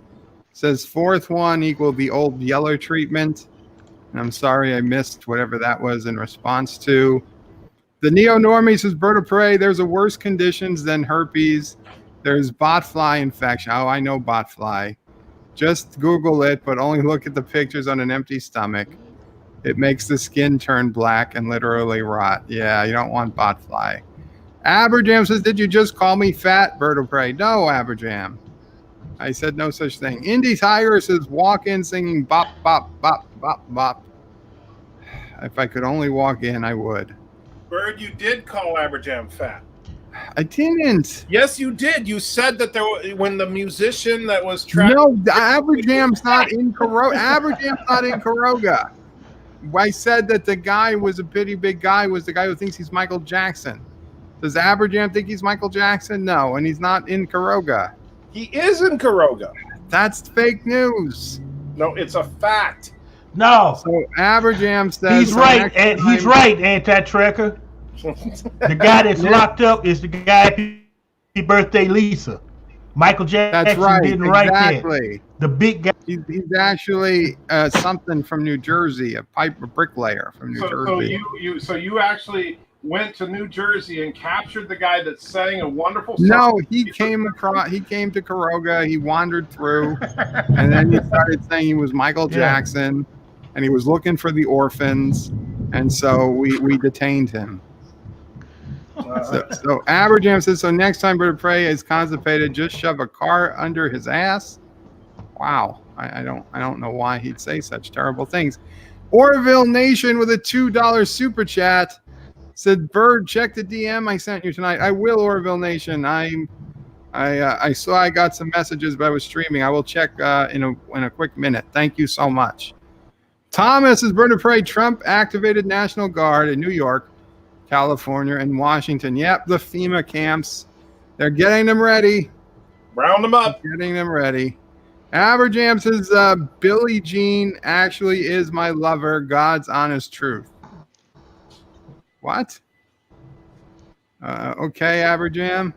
says fourth one equal the old Yeller treatment. And I'm sorry I missed whatever that was in response to. The neo-normie says, Bird of Prey, there's a worse conditions than herpes. There's botfly infection. Oh, I know botfly. Just Google it, but only look at the pictures on an empty stomach. It makes the skin turn black and literally rot. Yeah, you don't want botfly. Aberjam says, did you just call me fat, Bird of Prey? No, Aberjam. I said no such thing. Indie Tiger says, walk in singing bop, bop, bop, bop, bop. If I could only walk in, I would. Bird, you did call Aberjam fat. I didn't. Yes, you did. You said that when the musician that was trapped. No, Aberjam's not in Caroga. Aberjam's not in Caroga. I said that the guy was a pretty big guy, was the guy who thinks he's Michael Jackson. Does Aberjam think he's Michael Jackson? No, and he's not in Caroga. He is in Caroga. That's fake news. No, it's a fact. No. So Aberjam says he's right. He's right, Anti-Tracker. The guy that's locked up is the guy. Happy birthday, Lisa. Michael Jackson That's right. didn't write Exactly. that. The big guy. He's actually something from New Jersey, a bricklayer from New Jersey. So you actually went to New Jersey and captured the guy that sang a wonderful song. No, he came to Caroga, he wandered through, and then he started saying he was Michael Jackson, and he was looking for the orphans, and so we detained him. So Aberjam says, so next time Bird of Prey is constipated, just shove a car under his ass. Wow. I don't know why he'd say such terrible things. Orville Nation with a $2 super chat said, Bird, check the DM I sent you tonight. I will, Orville Nation. I saw I got some messages, but I was streaming. I will check in a quick minute. Thank you so much. Thomas is Bird of Prey. Trump activated National Guard in New York, California, and Washington. Yep, the FEMA camps. They're getting them ready. Round them up. Getting them ready. Aberjam says, Billie Jean actually is my lover. God's honest truth. What? Okay, Aberjam.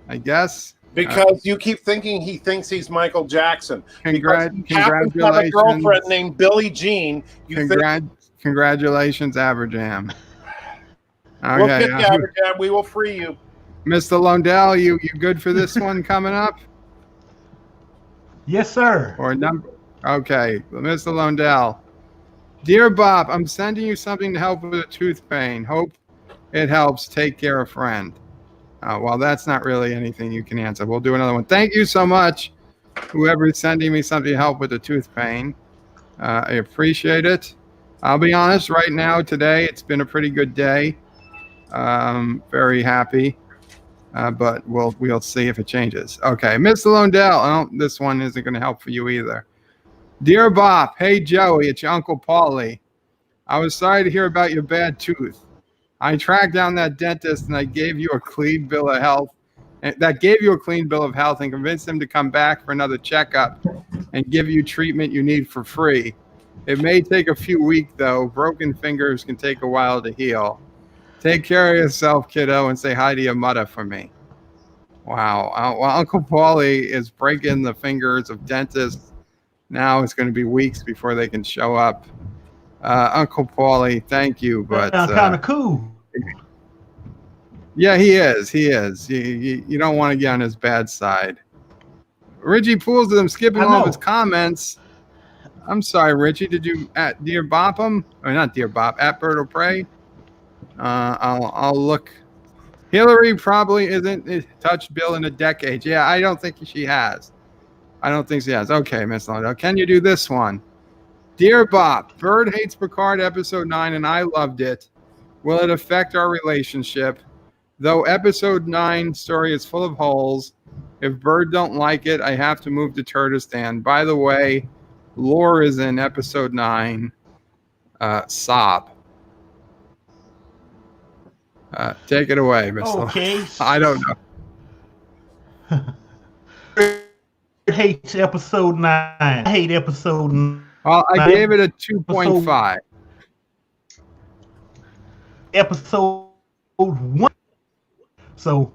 I guess. Because you keep thinking he thinks he's Michael Jackson. Congratulations. You have a girlfriend named Billie Jean. Congratulations, Aberjam. Okay, We'll get you, Aberjam. We will free you. Mr. Lundell, you good for this one coming up? Yes, sir. Or number? Okay, Mr. Lundell. Dear Bob, I'm sending you something to help with a tooth pain. Hope it helps. Take care, a friend. Well, that's not really anything you can answer. We'll do another one. Thank you so much, whoever is sending me something to help with the tooth pain. I appreciate it. I'll be honest, right now, today, it's been a pretty good day. Very happy. But we'll see if it changes. Okay, Mr. Lundell. This one isn't going to help for you either. Dear Bob, hey Joey, it's your Uncle Paulie. I was sorry to hear about your bad tooth. I tracked down that dentist and I gave you a clean bill of health. And convinced him to come back for another checkup and give you treatment you need for free. It may take a few weeks though. Broken fingers can take a while to heal. Take care of yourself, kiddo, and say hi to your mother for me. Wow. Well, Uncle Paulie is breaking the fingers of dentists. Now it's going to be weeks before they can show up. Uncle Paulie, thank you. But kind of cool. Yeah, he is. He is. You don't want to get on his bad side. Richie Pools, I'm skipping all of his comments. I'm sorry, Richie. Did you at Dear Bop him? Or not Dear Bop, at Bird of Prey? I'll look. Hillary probably isn't touched Bill in a decade. Yeah, I don't think she has. Okay, Miss Lundell. Can you do this one? Dear Bob, Bird hates Picard episode 9 and I loved it. Will it affect our relationship? Though episode 9 story is full of holes, if Bird don't like it, I have to move to Turtistan. By the way, Lore is in episode 9. Sob. Take it away, Miss. Okay. I don't know. Hates episode 9. I hate episode 9. Well, I gave it a 2.5. Episode 1. So,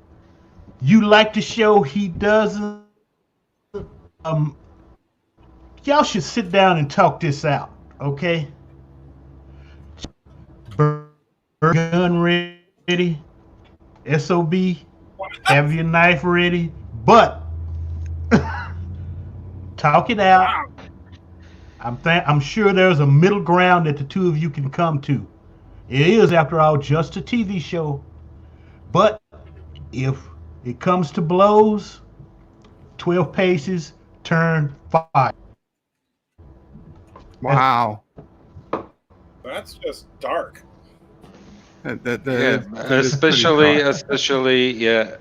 you like the show, he doesn't. Y'all should sit down and talk this out, okay? Gun ready, SOB, have your knife ready, but talk it out. I'm sure there's a middle ground that the two of you can come to. It is, after all, just a TV show. But if it comes to blows, 12 paces, turn 5. Wow. That's just dark. Especially, yeah.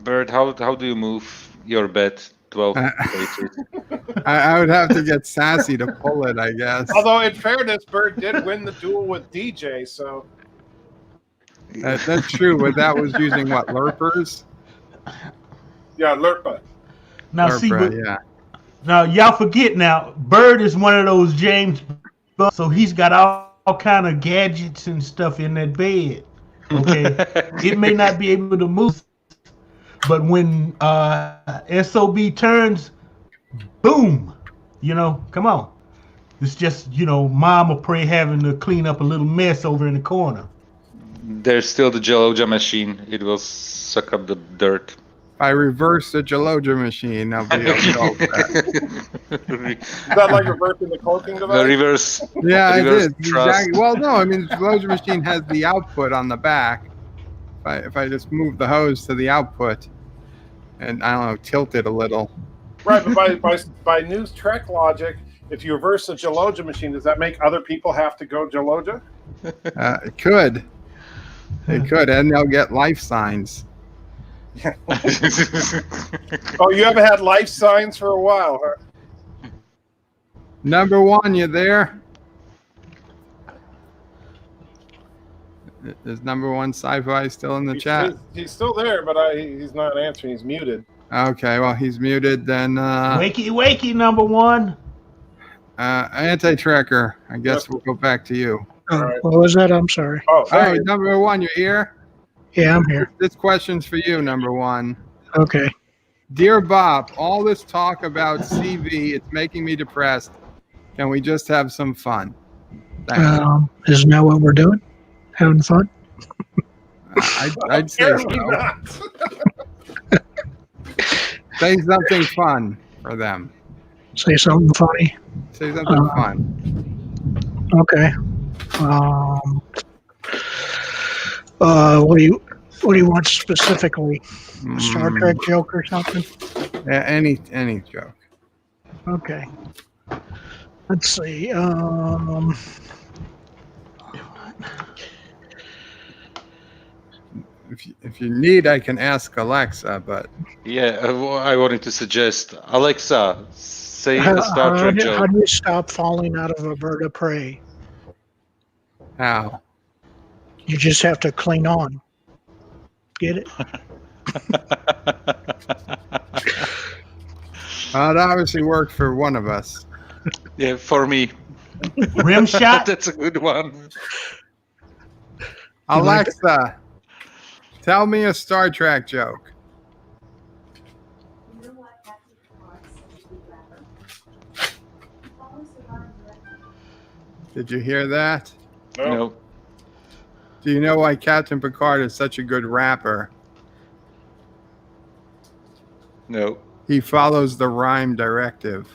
Bird, how do you move your bed 12 paces? I would have to get sassy to pull it, I guess. Although, in fairness, Bird did win the duel with DJ, so. That's true, but that was using what, lurpers? Yeah, lurpa. Now, lurpa, see, but, yeah. Now, y'all forget now, Bird is one of those James Bond, so he's got all kind of gadgets and stuff in that bed. Okay, it may not be able to move, but when SOB turns, boom, come on. It's just, Mama Prey having to clean up a little mess over in the corner. There's still the Geloja machine. It will suck up the dirt. If I reverse the Geloja machine, I'll be able to. Is that like reversing the cloaking The device? reverse. Yeah, it Reverse is. thrust. Exactly. Well, no, I mean, the Geloja machine has the output on the back. If I just move the hose to the output and, I don't know, tilt it a little. Right, but by news Trek logic, if you reverse the Geloja machine, does that make other people have to go Geloja? It could. It could, and they'll get life signs. Oh, you haven't had life signs for a while, huh? Number one, you there? Is number one sci-fi still in the chat? He's still there, but he's not answering. He's muted. Okay, well, he's muted. Then Wakey, number one. Anti-Trekker, I guess we'll go back to you. Oh, Right. what was that? I'm sorry. Oh, Oh, number one, you're here? Yeah, I'm here. This question's for you, number one. Okay. Dear Bob, all this talk about CV, it's making me depressed. Can we just have some fun? Thanks. Isn't that what we're doing? Having fun? I'd say apparently so. not. Say something fun for them. Say something funny. Say something fun. Okay. What do you want specifically? A Star Trek joke or something? Any joke. Okay. Let's see. If you need, I can ask Alexa, but Yeah, I wanted to suggest Alexa, say a Star Trek how joke. do you stop falling out of a bird of prey? how? You just have to cling on. Get it? It obviously worked for one of us. Yeah, for me. Rim shot. That's a good one. Alexa, tell me a Star Trek joke. Did you hear that? No. Do you know why Captain Picard is such a good rapper? No. He follows the rhyme directive.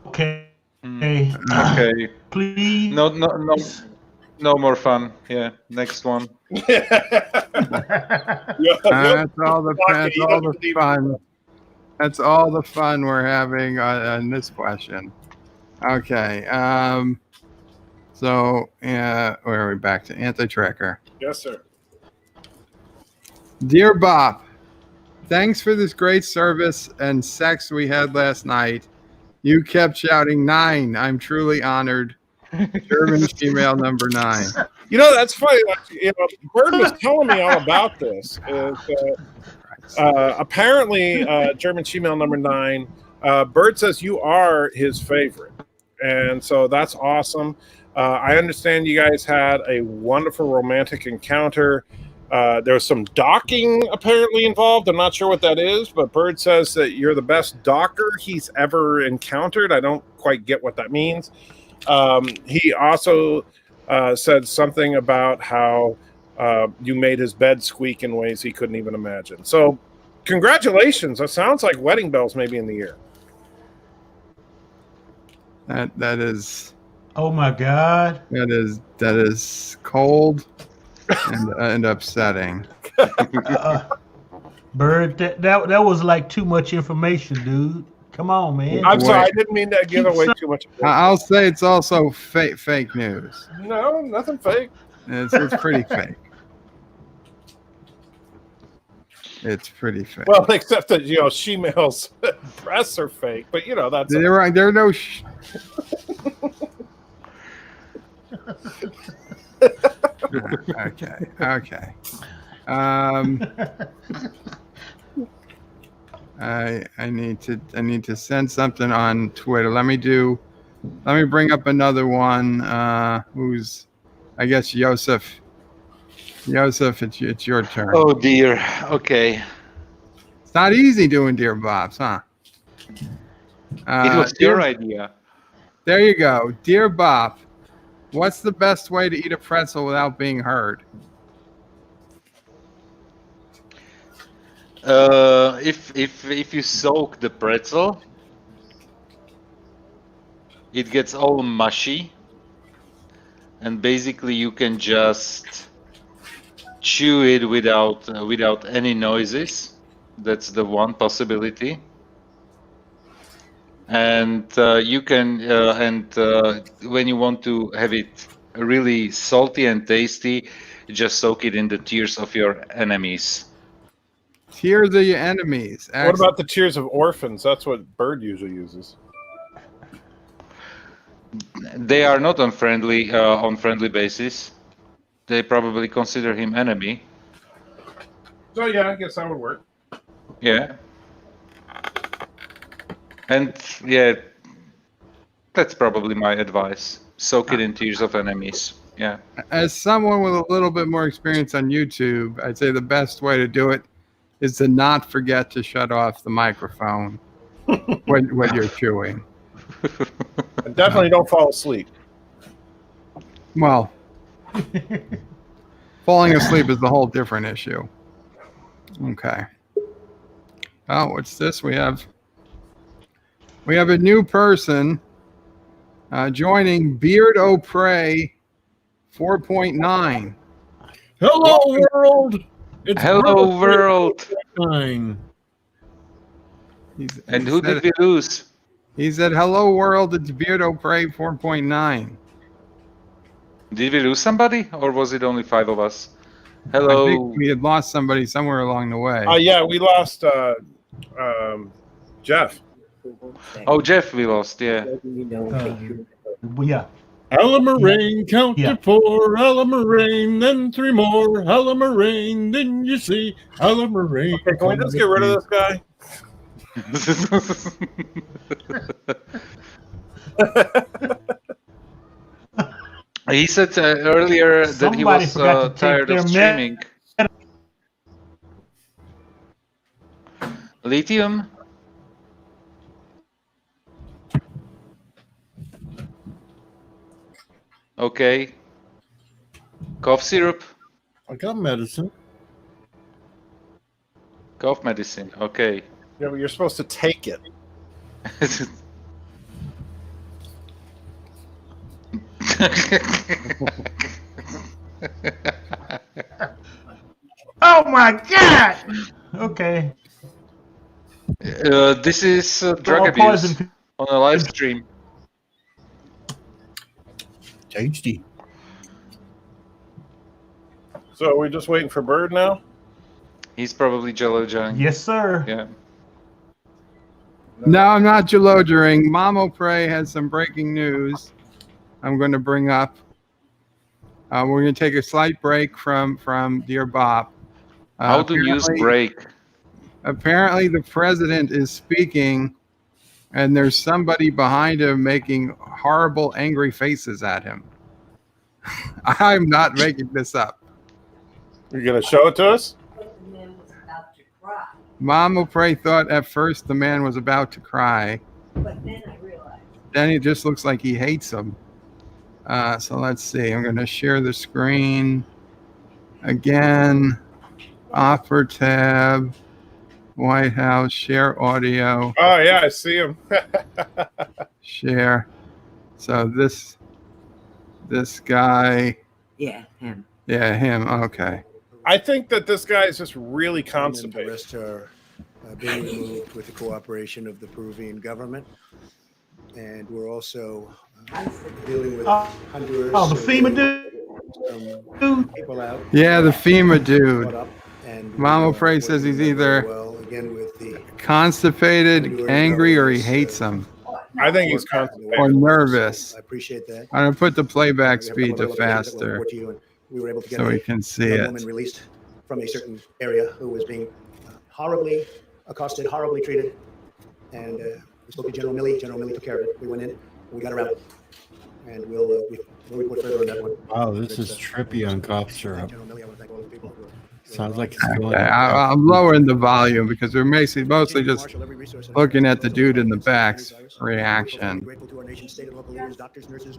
Okay. Okay. Please. No more fun. Yeah. Next one. That's all the fun. That's all the fun we're having on this question. Okay. So, where are we? Back to Anti-Trekker. Yes, sir. Dear Bob, thanks for this great service and sex we had last night. You kept shouting 9. I'm truly honored. German female number 9. You know, that's funny. Bird was telling me all about this. Apparently, German female number 9. Bird says you are his favorite, and so that's awesome. I understand you guys had a wonderful romantic encounter. There was some docking apparently involved. I'm not sure what that is, but Bird says that you're the best docker he's ever encountered. I don't quite get what that means. He also said something about how you made his bed squeak in ways he couldn't even imagine. So congratulations. That sounds like wedding bells maybe in the ear. That is. Oh my God. That is cold and upsetting. Bird, that was like too much information, dude. Come on, man. I'm sorry, I didn't mean to give away too much. I'll say it's also fake news. No, nothing fake. It's pretty fake. It's pretty fake. Well, except that she-mail's breasts are fake, but that's they're right. There are no. Okay. I need to send something on Twitter. Let me bring up another one. Who's, I guess, Joseph. Joseph, it's your turn. Oh dear. Okay. It's not easy doing Dear Bops, huh? It was your idea. There you go. Dear Bob, what's the best way to eat a pretzel without being heard? If you soak the pretzel, it gets all mushy, and basically you can just chew it without any noises. That's the one possibility. And you can when you want to have it really salty and tasty, just soak it in the tears of your enemies. Tears of your enemies. What about the tears of orphans? That's what Bird usually uses. They are not on friendly basis. They probably consider him enemy. So yeah, I guess that would work. Yeah. And yeah, that's probably my advice. Soak it in tears of enemies. Yeah. As someone with a little bit more experience on YouTube, I'd say the best way to do it is to not forget to shut off the microphone when you're chewing. And definitely don't fall asleep. Well, falling asleep is a whole different issue. Okay. Oh, what's this? We have a new person joining Beard O Prey 4.9. Hello, world. It's Hello, world. Time. And who did we lose? He said, "Hello, world. It's Beard O Prey 4.9." Did we lose somebody, or was it only 5 of us? I Hello. think we had lost somebody somewhere along the way. Yeah, we lost Jeff. Oh, Jeff, we lost. Yeah. Yeah. Alamarine, count Yeah. to 4. Alamarine, then 3 more. Alamarine, then you see. Alamarine. Okay, can we just get rid of this guy? He said earlier that he Somebody was forgot to take tired their of streaming. Lithium? Okay. Cough syrup? I got medicine. Cough medicine. Okay. Yeah, but you're supposed to take it. Oh my God. Okay. This is drug All abuse poison. on a live stream. Tasty. So are we just waiting for Bird now? He's probably Jello Jang. Yes, sir. Yeah. No, I'm not Jalodering. Mamo Prey has some breaking news I'm going to bring up. We're going to take a slight break from Dear Bop. How to use break. Apparently, the president is speaking, and there's somebody behind him making horrible, angry faces at him. I'm not making this up. You're gonna show it to us? Mamo Prey thought at first the man was about to cry. But then I realized. Then it just looks like he hates him. So let's see. I'm going to share the screen again. Offer tab. White House. Share audio. Oh yeah, I see him. Share. So this guy. Yeah, him. Yeah, him. Okay. I think that this guy is just really And the constipated. rest are being removed with the cooperation of the Peruvian government. And we're also dealing with Honduras. Oh, the FEMA dude. People out. Yeah, the FEMA dude. Caught up, and Mamo we're Prey says he's working very either well, again, with the constipated, angry, or he hates him. I think he's Or constipated. nervous. I appreciate that. I'm going to put the playback We have a speed to couple of other locations that we'll faster report to you, and we were able to get so we a can see young it. woman released from a certain area who was being horribly accosted, horribly treated. And we spoke to General Milley. General Milley took care of it. We went in, and we got her out. And we'll report further on that one. Wow, this is trippy on cough syrup. General Milley, I want to thank all the people who are Sounds like it's Okay, going. I'm lowering the volume because we're mostly just looking at the dude in the back's reaction.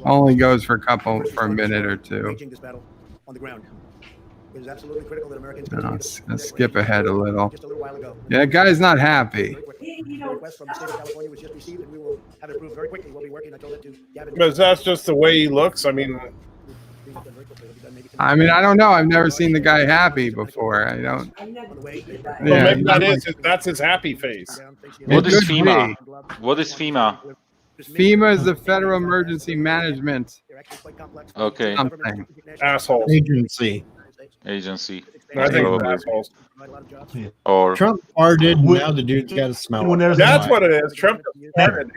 Only goes for a minute or two. Waging this battle on the ground It is absolutely critical that Americans continue Let's skip ahead a little. just a little while ago. Yeah, guy's not happy. Very quickly. The request from the state of California was just received, and we will have it approved very quickly. We'll be working. I told it to Gavin. But that's just the way he looks. I mean, I don't know. I've never seen the guy happy before. I don't. well, Yeah, maybe that's his happy face. What is It could FEMA? What is FEMA? FEMA is the Federal Emergency Management Okay. something. Assholes. Agency. Agency. I think it's Probably. assholes. Or Trump farted, and now the dude's got to smell When it. there's That's a, what it is. Trump started.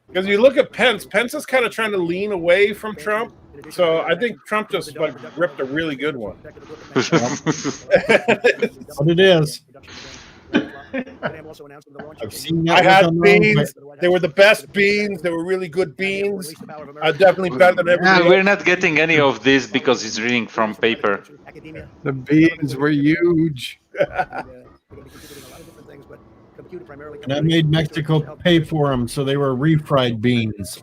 Because you look at Pence. Pence is kind of trying to lean away from Trump. So I think Trump just like ripped a really good one. What it is. I've seen that I had look on the beans. They were the best beans. They were really good beans. Definitely better than everything. we're not getting any of this because it's reading from paper. The beans were huge. And I made Mexico pay for them, so they were refried beans.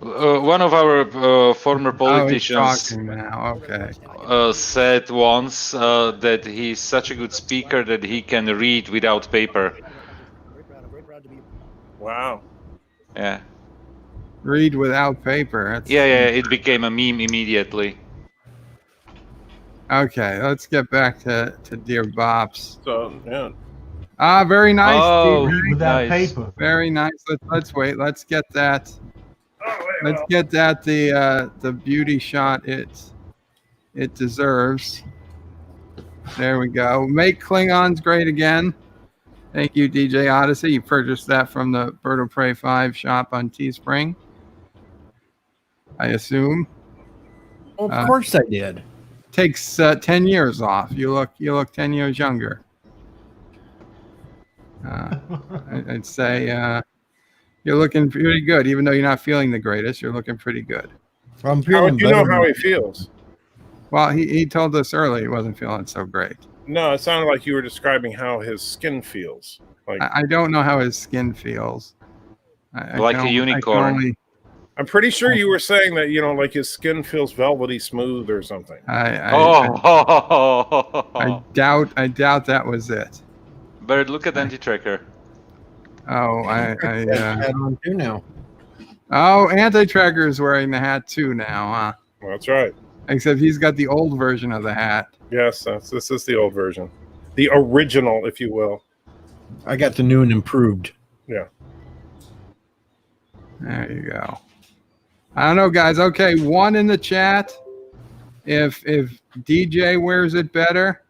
One of our former Oh, he's politicians talking now. Okay. said once that he's such a good speaker that he can read without paper. Wow. Yeah. Read without paper. That's, Yeah, it became a meme immediately. Okay, let's get back to Dear Bops. So yeah. Very nice. Oh, DJ. without nice. paper. Very nice. Let's wait. Let's get that. Let's get that the beauty shot it deserves. There we go. Make Klingons great again. Thank you, DJ Odyssey. You purchased that from the Bird of Prey 5 shop on Teespring, I assume. Well, of course I did. Takes 10 years off. You look 10 years younger. I'd say you're looking pretty good, even though you're not feeling the greatest. You're looking pretty good. Well, I'm How feeling would you know better how than- he feels? Well, he told us earlier he wasn't feeling so great. No, it sounded like you were describing how his skin feels. Like I don't know how his skin feels. I Like can a only- I can unicorn. only- I'm pretty sure you were saying that like his skin feels velvety smooth or something. I Oh, doubt that was it. Bird, look at anti-tracker. Oh, Hat on too now. Anti-Tracker is wearing the hat too now, huh? Well, that's right. Except he's got the old version of the hat. Yes, this is the old version, the original, if you will. I got the new and improved. Yeah. There you go. I don't know, guys. Okay, 1 in the chat if DJ wears it better,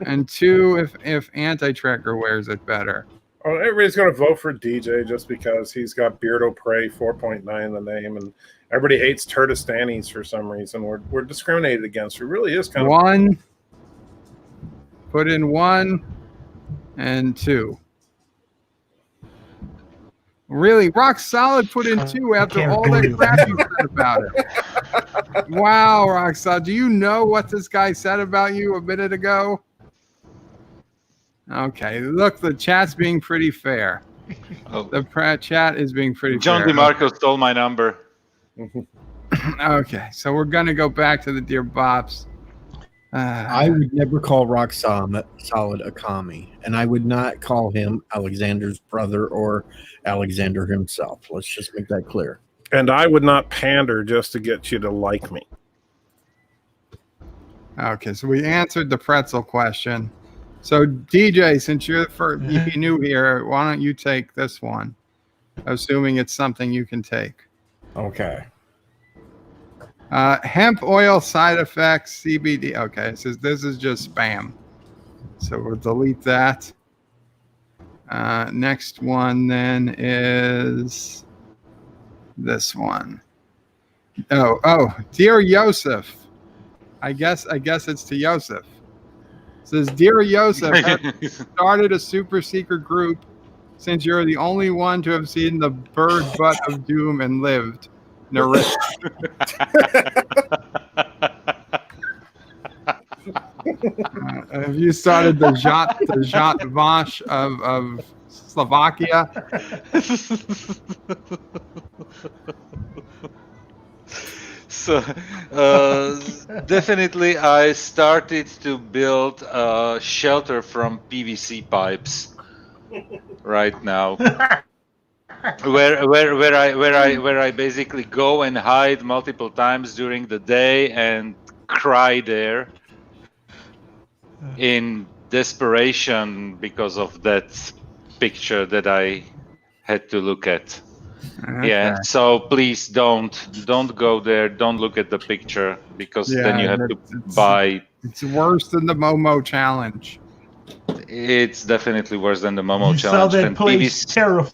and 2 if Anti-Tracker wears it better. Oh, everybody's going to vote for DJ just because he's got Beardo Prey 4.9 in the name, and everybody hates Turdistanis for some reason. We're discriminated against. It really is kind of 1. Put in 1 and 2. Really, Rock Solid put in 2 after can't all believe that it. crap you said about it. Wow, Rock Solid. Do you know what this guy said about you a minute ago? Okay, look, the chat's being pretty fair. Oh. The chat is being pretty John fair. DeMarco stole my number. Okay, so we're going to go back to the Dear Bops. I would never call Rock Solid a commie, and I would not call him Alexander's brother or Alexander himself. Let's just make that clear. And I would not pander just to get you to like me. Okay, so we answered the pretzel question. So DJ, since you're new here, why don't you take this one? Assuming it's something you can take. Okay. Hemp oil side effects, CBD. Okay, it says this is just spam. So we'll delete that. Next one then is this one. Oh, dear Yosef. I guess it's to Yosef. It says, dear Yosef, have you started a super secret group since you're the only one to have seen the bird butt of doom and lived. Narration. Have you started the Jat Vash of Slovakia? So definitely I started to build a shelter from PVC pipes right now. Where I basically go and hide multiple times during the day and cry there in desperation because of that picture that I had to look at. Yeah, Okay. so please don't go there. Don't look at the picture because then you Yeah, have to buy. it's worse than the Momo challenge. It's definitely worse than the Momo You saw challenge. that And place PVC, terrible.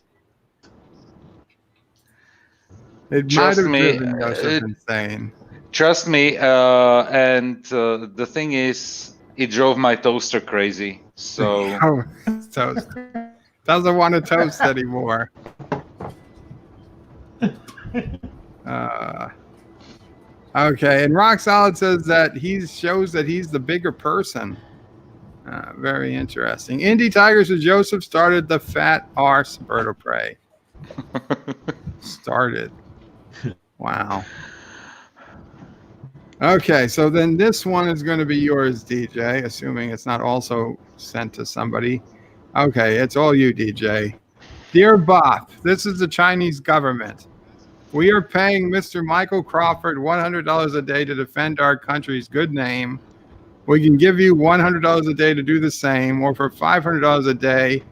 It might trust have me, driven Joseph insane. trust me. And the thing is, it drove my toaster crazy. So Oh, toast. Doesn't want to toast anymore. Okay, and Rock Solid says that he shows that he's the bigger person. Very interesting. Indie Tigers with Joseph started the fat arse bird of prey. Started. Wow. Okay, so then this one is going to be yours, DJ, assuming it's not also sent to somebody. Okay, it's all you, DJ. Dear Bop, this is the Chinese government. We are paying Mr. Michael Crawford $100 a day to defend our country's good name. We can give you $100 a day to do the same, or for $500 a day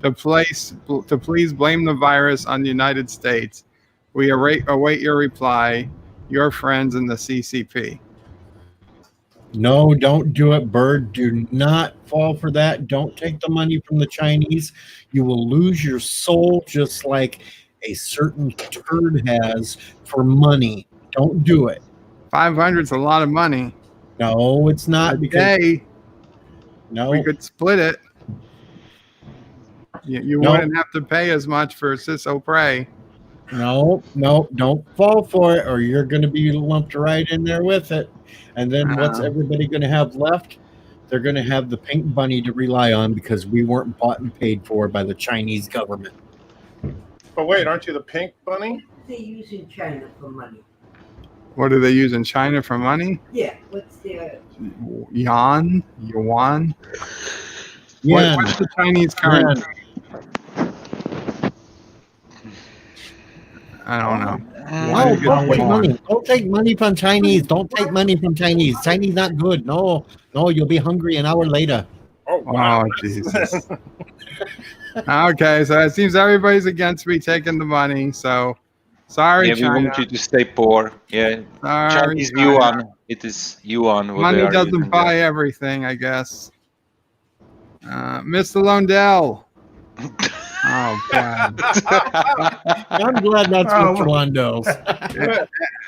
to please blame the virus on the United States. We await your reply. Your friends in the CCP. No, don't do it, Bird. Do not fall for that. Don't take the money from the Chinese. You will lose your soul just like a certain turd has for money. Don't do it. 500 is a lot of money. No, it's not. A because day, no, we could split it. You No. wouldn't have to pay as much for Ciso Prey. no, don't fall for it, or you're going to be lumped right in there with it. And then what's everybody going to have left? They're going to have the pink bunny to rely on because we weren't bought and paid for by the Chinese government. But wait, aren't you the pink bunny? They use in China for money. What do they use in China for money? Yeah, what's their Yuan? Yen. What's the Chinese currency? I don't know. No, don't take money. Don't take money from Chinese. Don't take money from Chinese. Chinese not good. No, you'll be hungry an hour later. Oh, wow. Oh, Jesus. Okay, so it seems everybody's against me taking the money. So, sorry, yeah, we China. want you to stay poor. Yeah, Sorry, Chinese China. yuan. It is yuan. What Money they are doesn't using buy there. everything, I guess. Mr. Lundell. Oh, God. I'm glad that's what Juan does.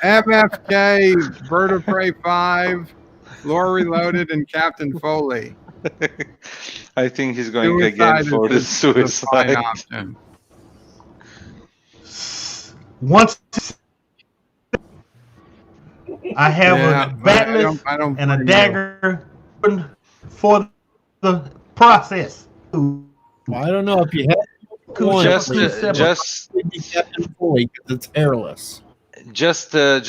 MFK, Bird of Prey 5, Lore Reloaded, and Captain Foley. I think he's going Suicide again for the is the fine suicide. option. Once I have Yeah, a but I batless don't and a blame you. dagger for the process. Well, I don't know if you have one. Just Captain Foley because it's hairless. Just to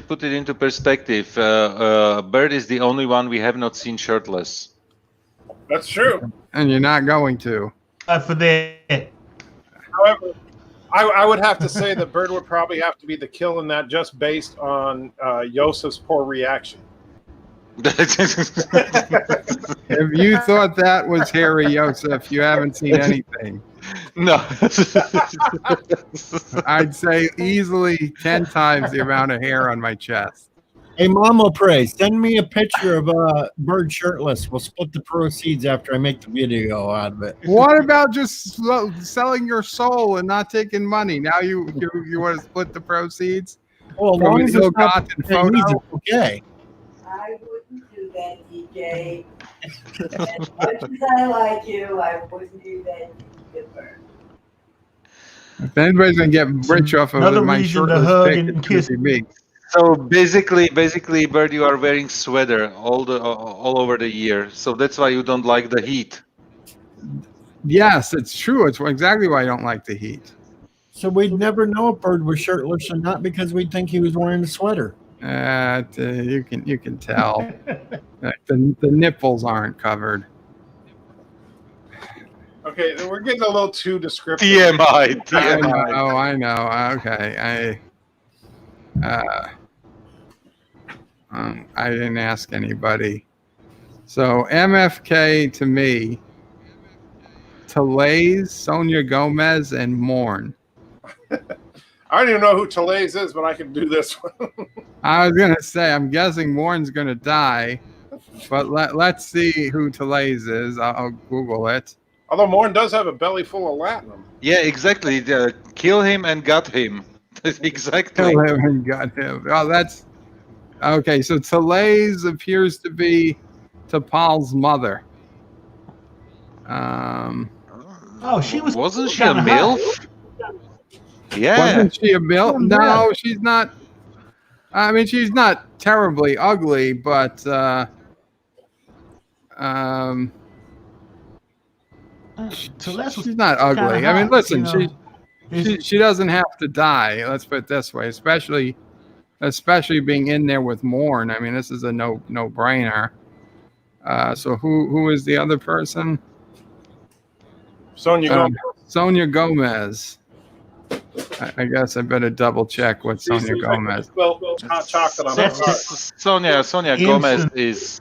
put it into perspective, Bird is the only one we have not seen shirtless. That's true. And you're not going to. For that. However, I would have to say that Bird would probably have to be the kill in that just based on Yosef's poor reaction. If you thought that was hairy, Yosef, you haven't seen anything. No. I'd say easily 10 times the amount of hair on my chest. Hey, Mama Pray, send me a picture of Bird shirtless. We'll split the proceeds after I make the video out of it. What about just selling your soul and not taking money? Now you want to split the proceeds? Well, as From long an as it's not ill-gotten Chinese, photo? it's okay. I wouldn't do that, DJ. As much as I like you, I wouldn't do that to Bird. If anybody's gonna get rich off of Another my reason to shirtless hug pic, and it's kiss. gonna be me. So basically, Bird, you are wearing sweater all over the year. So that's why you don't like the heat. Yes, it's true. It's exactly why I don't like the heat. So we'd never know if Bird was shirtless or not because we'd think he was wearing a sweater. You can tell. The nipples aren't covered. Okay, we're getting a little too descriptive. TMI, TMI. I know. Okay, I didn't ask anybody. So MFK to me, Talays, Sonia Gomez, and Morn. I don't even know who Talays is, but I can do this one. I was gonna say, I'm guessing Morn's gonna die, but let's see who Talays is. I'll Google it. Although Morn does have a belly full of latinum. Yeah, exactly. Kill him and gut him. Exactly. Kill him and got him. Oh, that's okay. So Talays appears to be T'Pol's mother. Oh, she was. Wasn't she a kinda hot. MILF? Yeah. Wasn't she a MILF? Oh, No, she's not. I mean, she's not terribly ugly, but Celeste she's not ugly. kinda I mean, hot, listen, you know. she doesn't have to die. Let's put it this way, especially being in there with Morn. I mean, this is a no brainer. So who is the other person? Sonia Gomez. Sonia Gomez. I guess I better double check what Sonia Gomez. Well, hot chocolate on That's her. Sonia Gomez is.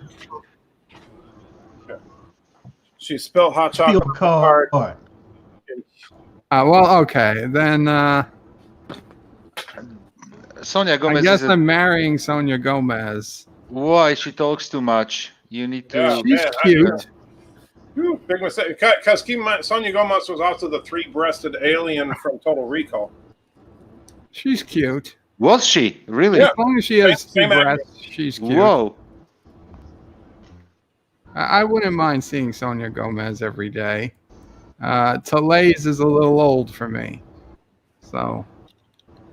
She spilled hot Feel chocolate on her card. Well, okay, then Sonia I Gomez guess is. I'm marrying Sonia Gomez. Why? She talks too much. You need to. Yeah. She's man, cute. Whew, big mistake. Because keep in mind, Sonia Gomez was also the three-breasted alien from Total Recall. She's cute. Was she really? Yeah. As long as she has Same two actress. breasts, she's cute. Whoa. I wouldn't mind seeing Sonia Gomez every day. Talays is a little old for me. So,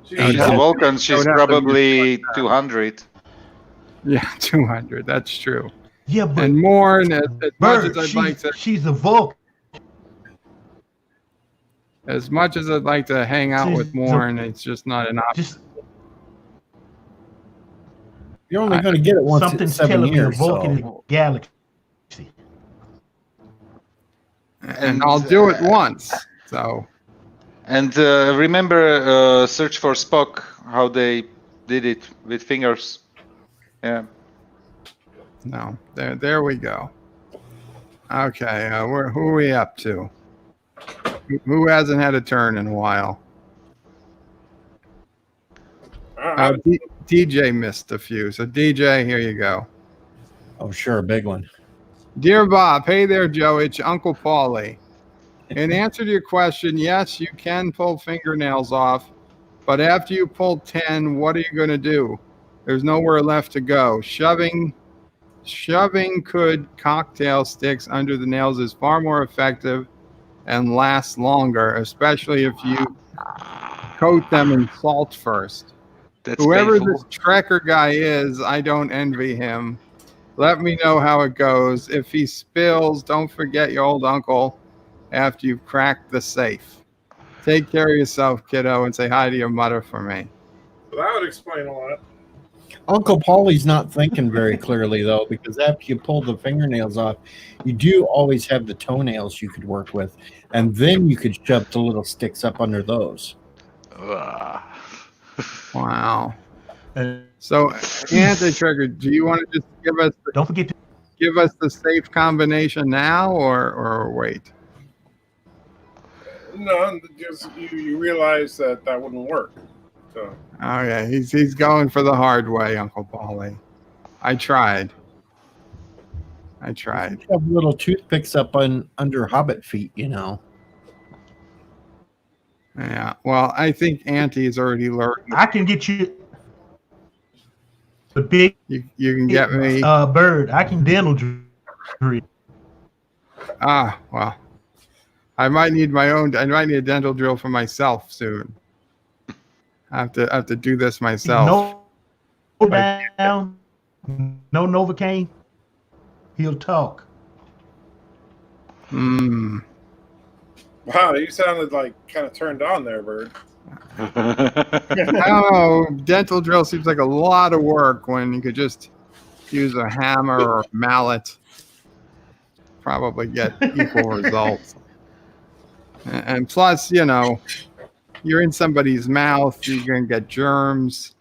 She's Yeah, Vulcan, she's Don't have to be probably like that. 200. yeah, 200. That's true. Yeah, but And Morn, as much Bird, as I'd like to, she's a Vulcan. hang out with She's Morn, it's just not an option. Just You're only going to get it once in something's 7 telling me a years. Vulcan is So. a galaxy. And I'll do it once. So, And remember Search for Spock, how they did it with fingers. Yeah. no, there we go. Okay, who are we up to? Who hasn't had a turn in a while? DJ missed a few. So DJ, here you go. Oh, sure, a big one. Dear Bob, hey there, Joe. It's Uncle Paulie. In answer to your question, yes, you can pull fingernails off, but after you pull 10, what are you going to do? There's nowhere left to go. Shoving cocktail sticks under the nails is far more effective and lasts longer, especially if you coat them in salt first. That's Whoever painful. this Trekker guy is, I don't envy him. Let me know how it goes. If he spills, don't forget your old uncle after you've cracked the safe. Take care of yourself, kiddo, and say hi to your mother for me. That would explain a lot. Uncle Paulie's not thinking very clearly, though, because after you pull the fingernails off, you do always have the toenails you could work with, and then you could shove the little sticks up under those. Wow. So, Anti-Trekker, do you want to just Don't forget to give us the safe combination now, or wait? No, just you realize that wouldn't work. So Oh yeah, he's going for the hard way, Uncle Paulie. I tried. You have little toothpicks up under hobbit feet, you know. Yeah. Well, I think Auntie's already learned. I can get you the big You can get me. Bird. I can dental drill. Well, I might need a dental drill for myself soon. I have to do this myself. No down, no Novocaine. He'll talk. wow, you sounded like kind of turned on there, Bird. I don't know. Dental drill seems like a lot of work when you could just use a hammer or a mallet. Probably get equal results. And plus, you're in somebody's mouth. You're gonna get germs.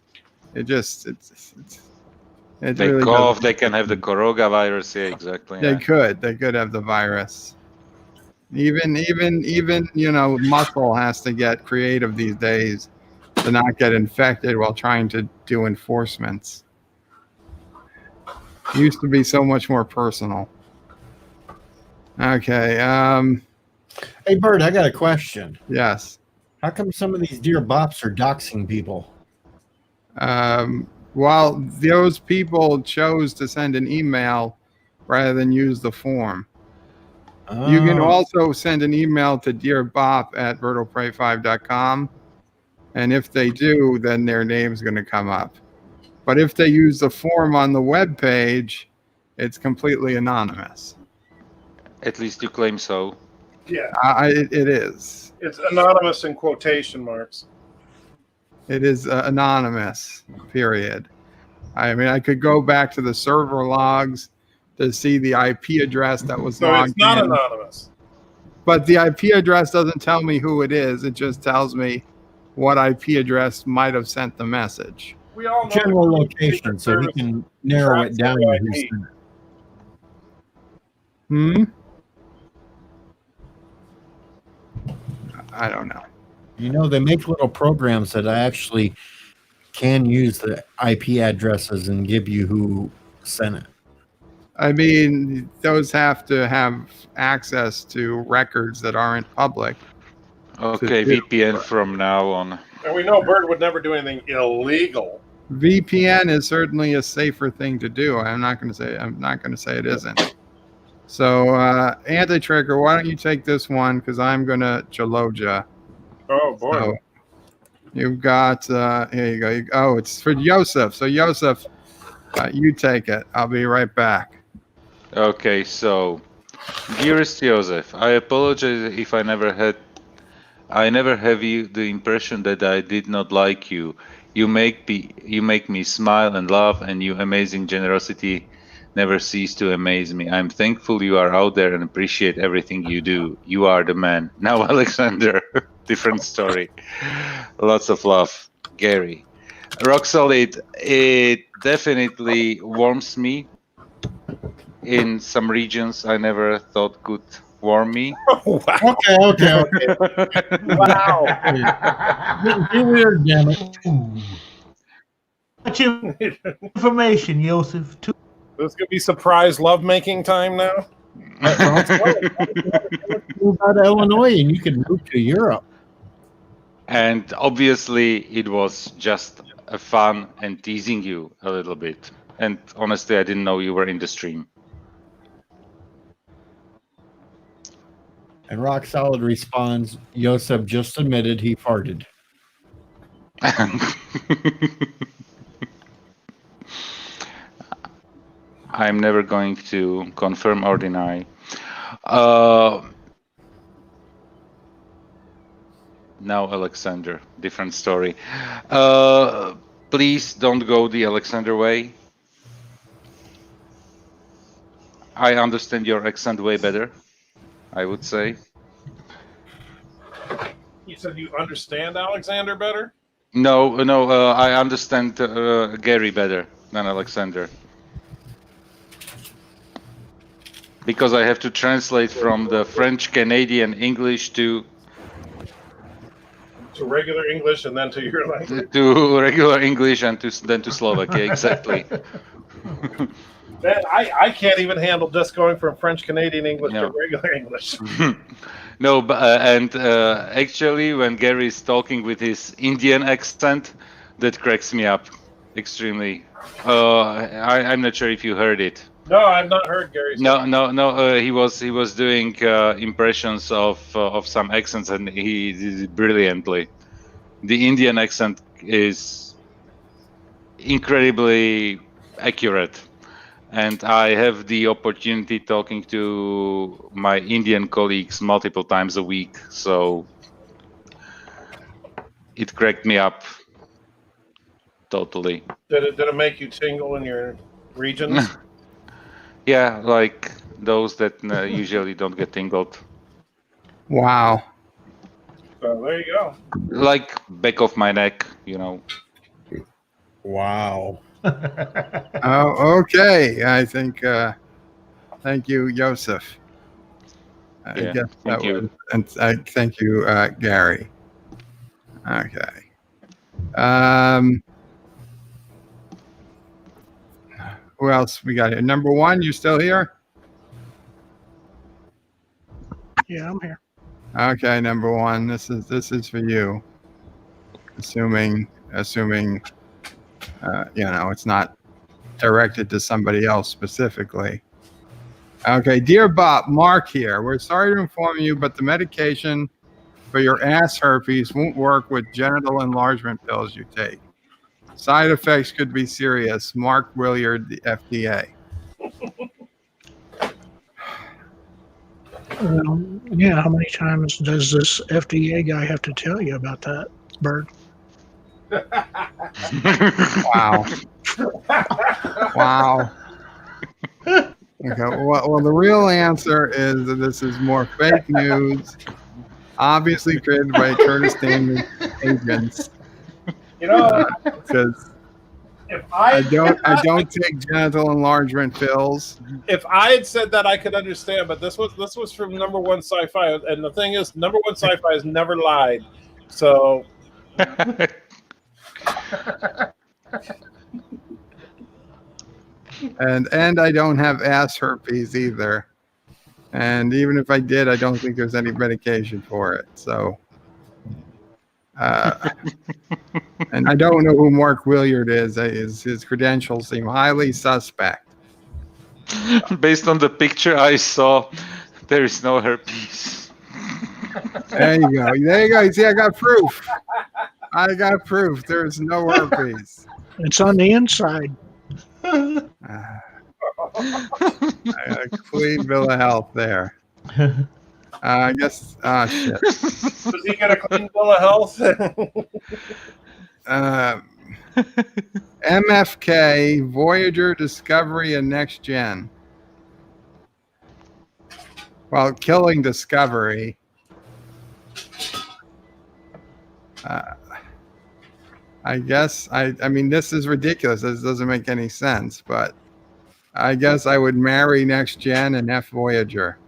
It They really cough. doesn't. They can have the coronavirus. Yeah, exactly. They Yeah. could have the virus. Even muscle has to get creative these days to not get infected while trying to do enforcements. It used to be so much more personal. Okay. Hey, Bert, I got a question. Yes. How come some of these dear bops are doxing people? Well, those people chose to send an email rather than use the form. You can also send an email to dearbop@vertopray5.com. And if they do, then their name's going to come up. But if they use the form on the web page, it's completely anonymous. At least you claim so. Yeah, It is. it's anonymous in quotation marks. It is anonymous, period. I mean, I could go back to the server logs to see the IP address that was So logged it's not in. anonymous. But the IP address doesn't tell me who it is. It just tells me what IP address might have sent the message. We all know General location, so he can narrow it down to who's IP. Hmm? I don't know. You know, they make little programs that actually can use the IP addresses and give you who sent it. I mean, those have to have access to records that aren't public. Okay, VPN from now on. And we know Bird would never do anything illegal. VPN is certainly a safer thing to do. I'm not going to say it isn't. So, Anti-Trigger, why don't you take this one? Because I'm going to Jaloja. Oh, boy. So you've got, here you go. Oh, it's for Joseph. So, Joseph, you take it. I'll be right back. Okay, so, dearest Joseph, I apologize if I never have the impression that I did not like you. You make me smile and laugh, and your amazing generosity never cease to amaze me. I'm thankful you are out there and appreciate everything you do. You are the man. Now, Alexander, different story. Lots of love, Gary. Rock solid. It definitely warms me. In some regions, I never thought could warm me. Wow. Okay. Wow. You're weird, damn it. Much information, Joseph. This could be surprise lovemaking time now. Move out of Illinois and you can move to Europe. And obviously, it was just a fun and teasing you a little bit. And honestly, I didn't know you were in the stream. And Rock Solid responds, Yosef just admitted he farted. I'm never going to confirm or deny. Now, Alexander, different story. Please don't go the Alexander way. I understand your accent way better, I would say. You said you understand Alexander better? No, I understand Gary better than Alexander. Because I have to translate from the French, Canadian English to regular English and then to your language? To regular English and then to Slovak, exactly. Man, I can't even handle just going from French Canadian English to regular English. No, but actually, when Gary is talking with his Indian accent, that cracks me up extremely. I'm not sure if you heard it. No, I've not heard Gary's. No. He was doing impressions of some accents, and he did it brilliantly. The Indian accent is incredibly accurate. And I have the opportunity talking to my Indian colleagues multiple times a week. So it cracked me up totally. Did it make you tingle in your regions? Yeah, like those that usually don't get tingled. Wow. So there you go. Like back of my neck, you know. Wow. Oh, okay. I think. Thank you, Joseph. I Yeah, guess thank you. was, and I thank you, Gary. Okay. Who else we got here? Number one, you still here? Yeah, I'm here. Okay, number one. This is for you. Assuming it's not directed to somebody else specifically. Okay, dear Bob, Mark here. We're sorry to inform you, but the medication for your ass herpes won't work with genital enlargement pills you take. Side effects could be serious. Mark Williard, the FDA. Yeah, how many times does this FDA guy have to tell you about that, Bird? Wow. Wow. Okay. Well, the real answer is that this is more fake news, obviously created by Curtis Stanley agents. Because if I don't take genital enlargement pills. If I had said that, I could understand. But this was from Number One Sci-Fi, and the thing is, Number One Sci-Fi has never lied. So. And I don't have ass herpes either. And even if I did, I don't think there's any medication for it. So, and I don't know who Mark Williard is. His credentials seem highly suspect. Based on the picture I saw, there is no herpes. There you go. There you go. You see, I got proof. I got proof. There's no herpes. It's on the inside. I got a clean bill of health there. I guess. Oh shit. Does he get a clean bill of health? MFK, Voyager, Discovery, and Next Gen. Well, killing Discovery. I guess I mean, this is ridiculous. This doesn't make any sense, but I guess I would marry Next Gen and F Voyager.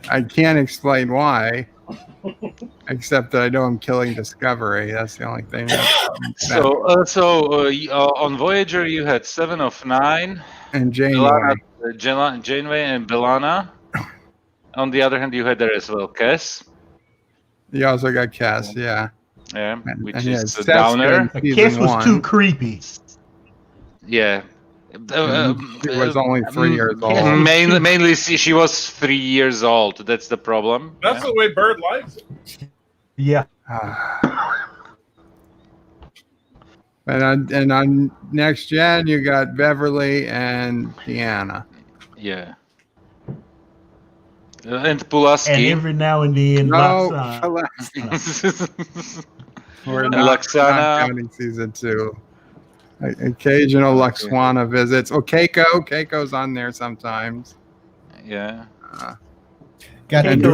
I can't explain why, except that I know I'm killing Discovery. That's the only thing. So on Voyager you had 7 of 9, and Janeway, Janeway and B'Elanna. On the other hand, you had there as well Cass. You also got Cass, yeah. Yeah, which and is Seth's a downer. Cass was too creepy. Yeah. She was only 3 years old. Mainly, she was 3 years old. That's the problem. That's the way Bird likes it. Yeah. And on Next Gen, you got Beverly and Deanna. Yeah. And Pulaski. And every now and then, We're not counting season 2. Occasional Luxwana visits. Oh, Keiko's on there sometimes. Yeah. Got and to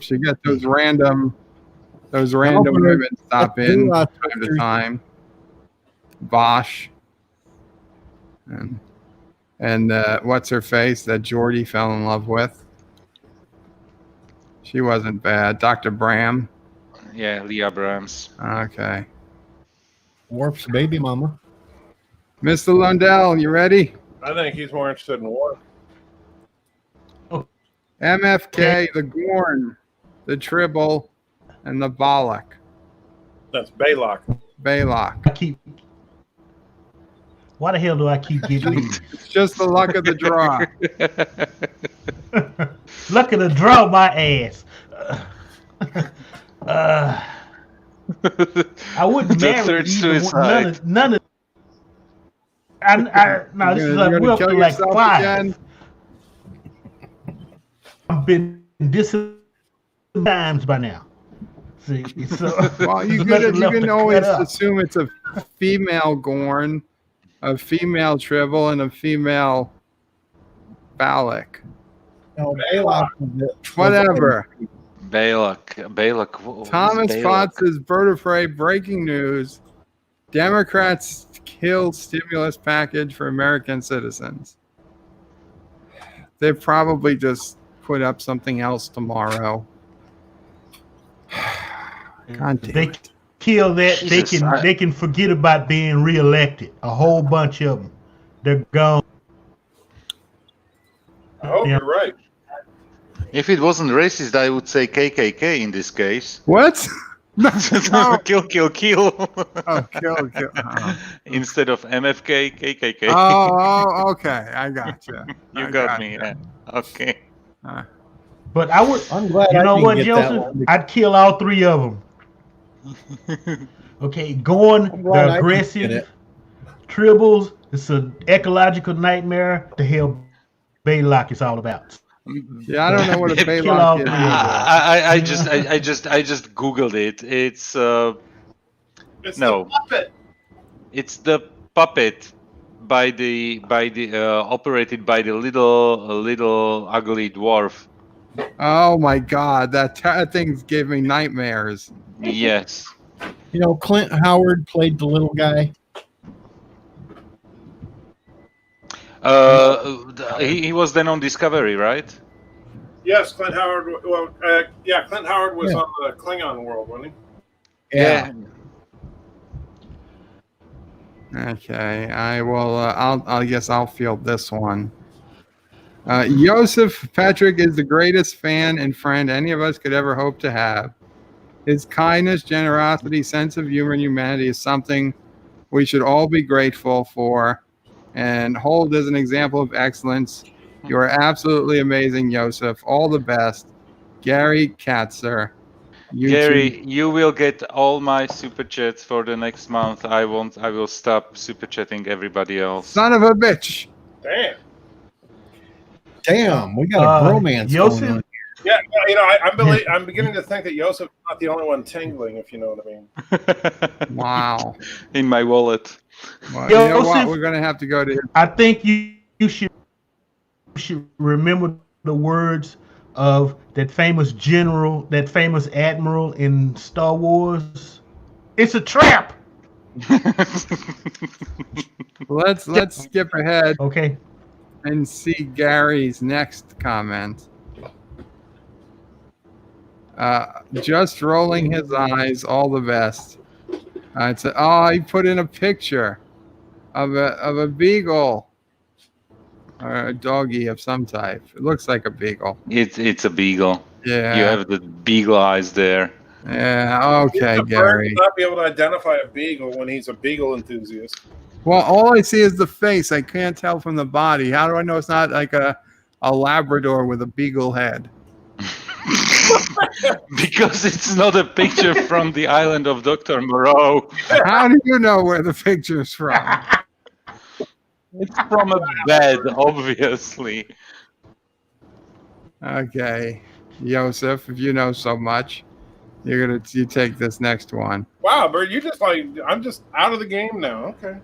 you get those random women stop in time to time. Bosch. And what's her face that Geordie fell in love with? She wasn't bad. Dr. Bram. Yeah, Leah Brahms. Okay. Warp's baby mama. Mr. Lundell, you ready? I think he's more interested in war. Oh. MFK, the Gorn, the Tribble, and the Bollock. That's Baylock. Why the hell do I keep getting these? It's just the luck of the draw. Luck of the draw, my ass. I wouldn't marry none of. No, this is like we're up to like 5. I've been disappointed times by now. See, so Well, you there's nothing you left can to always cut up. assume it's a female Gorn, a female Tribble, and a female Phallic. No, Balak Whatever. Balak. Who's Thomas Balak? Potts says, Bird of Prey, breaking news. Democrats kill stimulus package for American citizens. They probably just put up something else tomorrow. God damn They it. kill that. Jesus, They can forget about being reelected. A whole bunch of them. They're gone. I hope Yeah. you're right. If it wasn't racist, I would say KKK in this case. What? No. Kill. Oh, kill. Oh. Instead of MFK, KKK. Oh, okay. I got you. You got me. Yeah. Okay. But I would. I'm glad You I know didn't what, get that Joseph? one. I'd kill all three of them. Okay, Gorn, I'm glad I the didn't get aggressive, it. Tribbles. It's an ecological nightmare. The hell, Baylock is all about. Yeah, I don't know what a Kill all Baylock three is. of them. I just googled it. It's It's No. the puppet. it's the puppet by the operated by the little ugly dwarf. Oh my God, that thing gave me nightmares. Yes. You know, Clint Howard played the little guy. He was then on Discovery, right? Yes, Clint Howard. Well, Clint Howard was Yeah. on the Klingon world, wasn't he? Yeah. Okay, I will. I guess I'll field this one. Joseph Patrick is the greatest fan and friend any of us could ever hope to have. His kindness, generosity, sense of humor, and humanity is something we should all be grateful for and hold as an example of excellence. You are absolutely amazing, Joseph. All the best. Gary Katzer. Gary, you will get all my super chats for the next month. I will stop super chatting everybody else. Son of a bitch. Damn. Damn, we got a bromance Joseph? going on. Yeah, you know, I'm beginning to think that Yosef's not the only one tingling, if you know what I mean. Wow. In my wallet. Well, you know what? Joseph? We're going to have to go to his. I think you should remember the words of that famous general, that famous admiral in Star Wars. It's a trap. Let's skip ahead Okay. and see Gary's next comment. Just rolling his eyes, all the best. He put in a picture of a beagle or a doggy of some type. It looks like a beagle. It's a beagle. Yeah. You have the beagle eyes there. Yeah. Okay, The bird Gary. will not be able to identify a beagle when he's a beagle enthusiast. Well, all I see is the face. I can't tell from the body. How do I know it's not like a Labrador with a beagle head? Because it's not a picture from the island of Dr. Moreau. How do you know where the picture's from? It's from a bed, obviously. Okay, Joseph, if you know so much, you take this next one. Wow, Bird, you just like, I'm just out of the game now. Okay.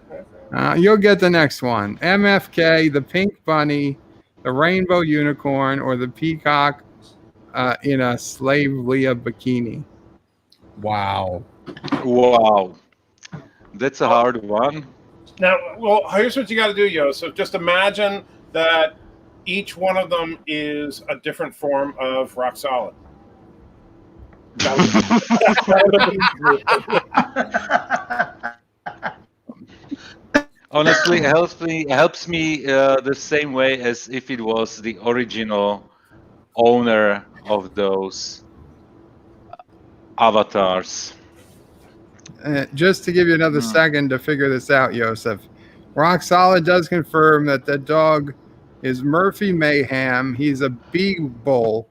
You'll get the next one. MFK, the pink bunny, the rainbow unicorn, or the peacock in a slave Leah bikini. Wow. Wow. That's a hard one. Now, well, here's what you got to do, Joseph. Just imagine that each one of them is a different form of rock solid. Honestly, it helps me the same way as if it was the original owner of those avatars. Just to give you another second to figure this out, Joseph. Rock Solid does confirm that the dog is Murphy Mayhem. He's a beagle,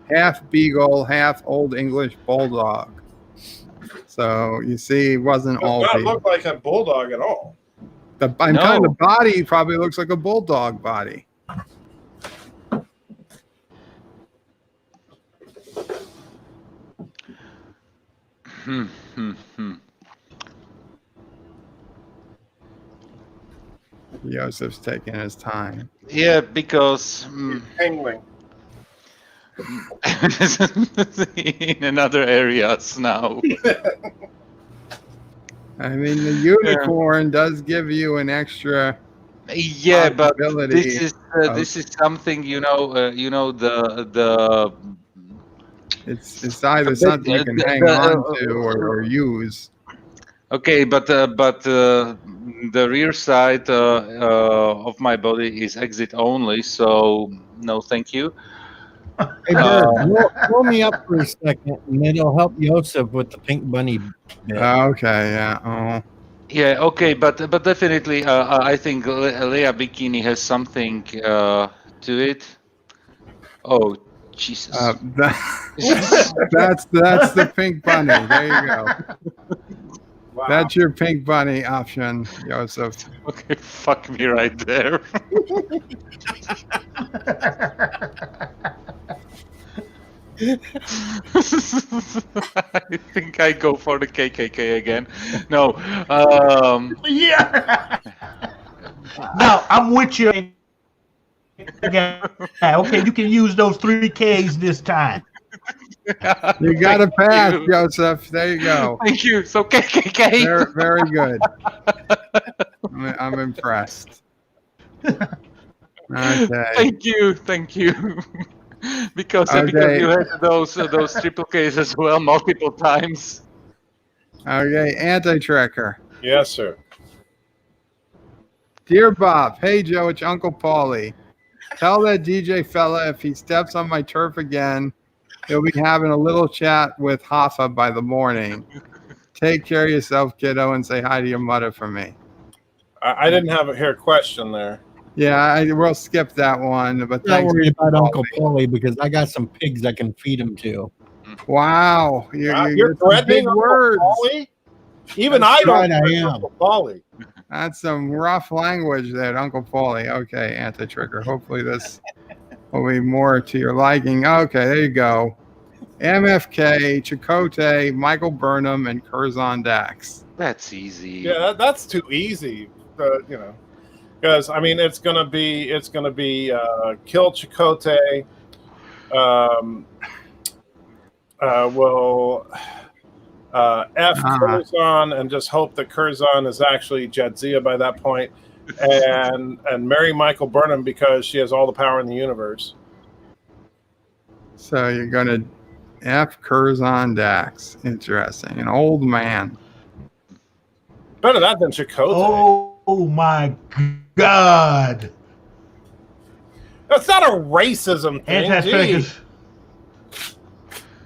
half beagle, half Old English bulldog. So you see, he wasn't all Does not beagle. look like a bulldog at all. The kind of body probably looks like a bulldog body. Joseph's taking his time. Yeah, because Angling. in another areas now. I mean, the unicorn does give you an extra. Yeah, but possibility this is something the It's either bit- something you can the- hang the, on to or use. okay, but the rear side of my body is exit only, so no, thank you. Hey, Bird, roll me up for a second, and then it'll help Joseph with the pink bunny bit. Okay, yeah. Oh. Yeah, okay, but definitely, I think Leia Bikini has something to it. Oh, Jesus! That's the pink bunny. There you go. Wow. That's your pink bunny option, Joseph. Okay, fuck me right there. I think I go for the KKK again. No. Yeah. No, I'm with you. Okay, you can use those 3 Ks this time. You got a Thank pass, you. Joseph. There you go. Thank you. So KKK. Very, very good. I'm impressed. Okay. Thank you. because Okay. you had those triple Ks as well multiple times. Okay, anti-tracker. Yes, sir. Dear Bob, hey Joe, it's Uncle Paulie. Tell that DJ fella if he steps on my turf again, he'll be having a little chat with Hoffa by the morning. Take care of yourself, kiddo, and say hi to your mother for me. I didn't have a hair question there. Yeah, we'll skip that one. But I'm not thanks, worried about Paulie. Uncle Paulie because I got some pigs I can feed him to. Wow, You're you're threatening big Uncle words. Paulie? Even That's I don't right, I threaten am. Uncle Paulie. That's some rough language there, Uncle Paulie. Okay, anti-trigger. Hopefully this will be more to your liking. Okay, there you go. MFK, Chakotay, Michael Burnham, and Curzon Dax. That's easy. Yeah, that's too easy. Because I mean, it's gonna be kill Chakotay. F Curzon and just hope that Curzon is actually Jadzia by that point, and marry Michael Burnham because she has all the power in the universe. So you're gonna F Curzon Dax. Interesting. An old man. Better that than Chakotay. Oh my God! That's not a racism thing. Anti-trackers.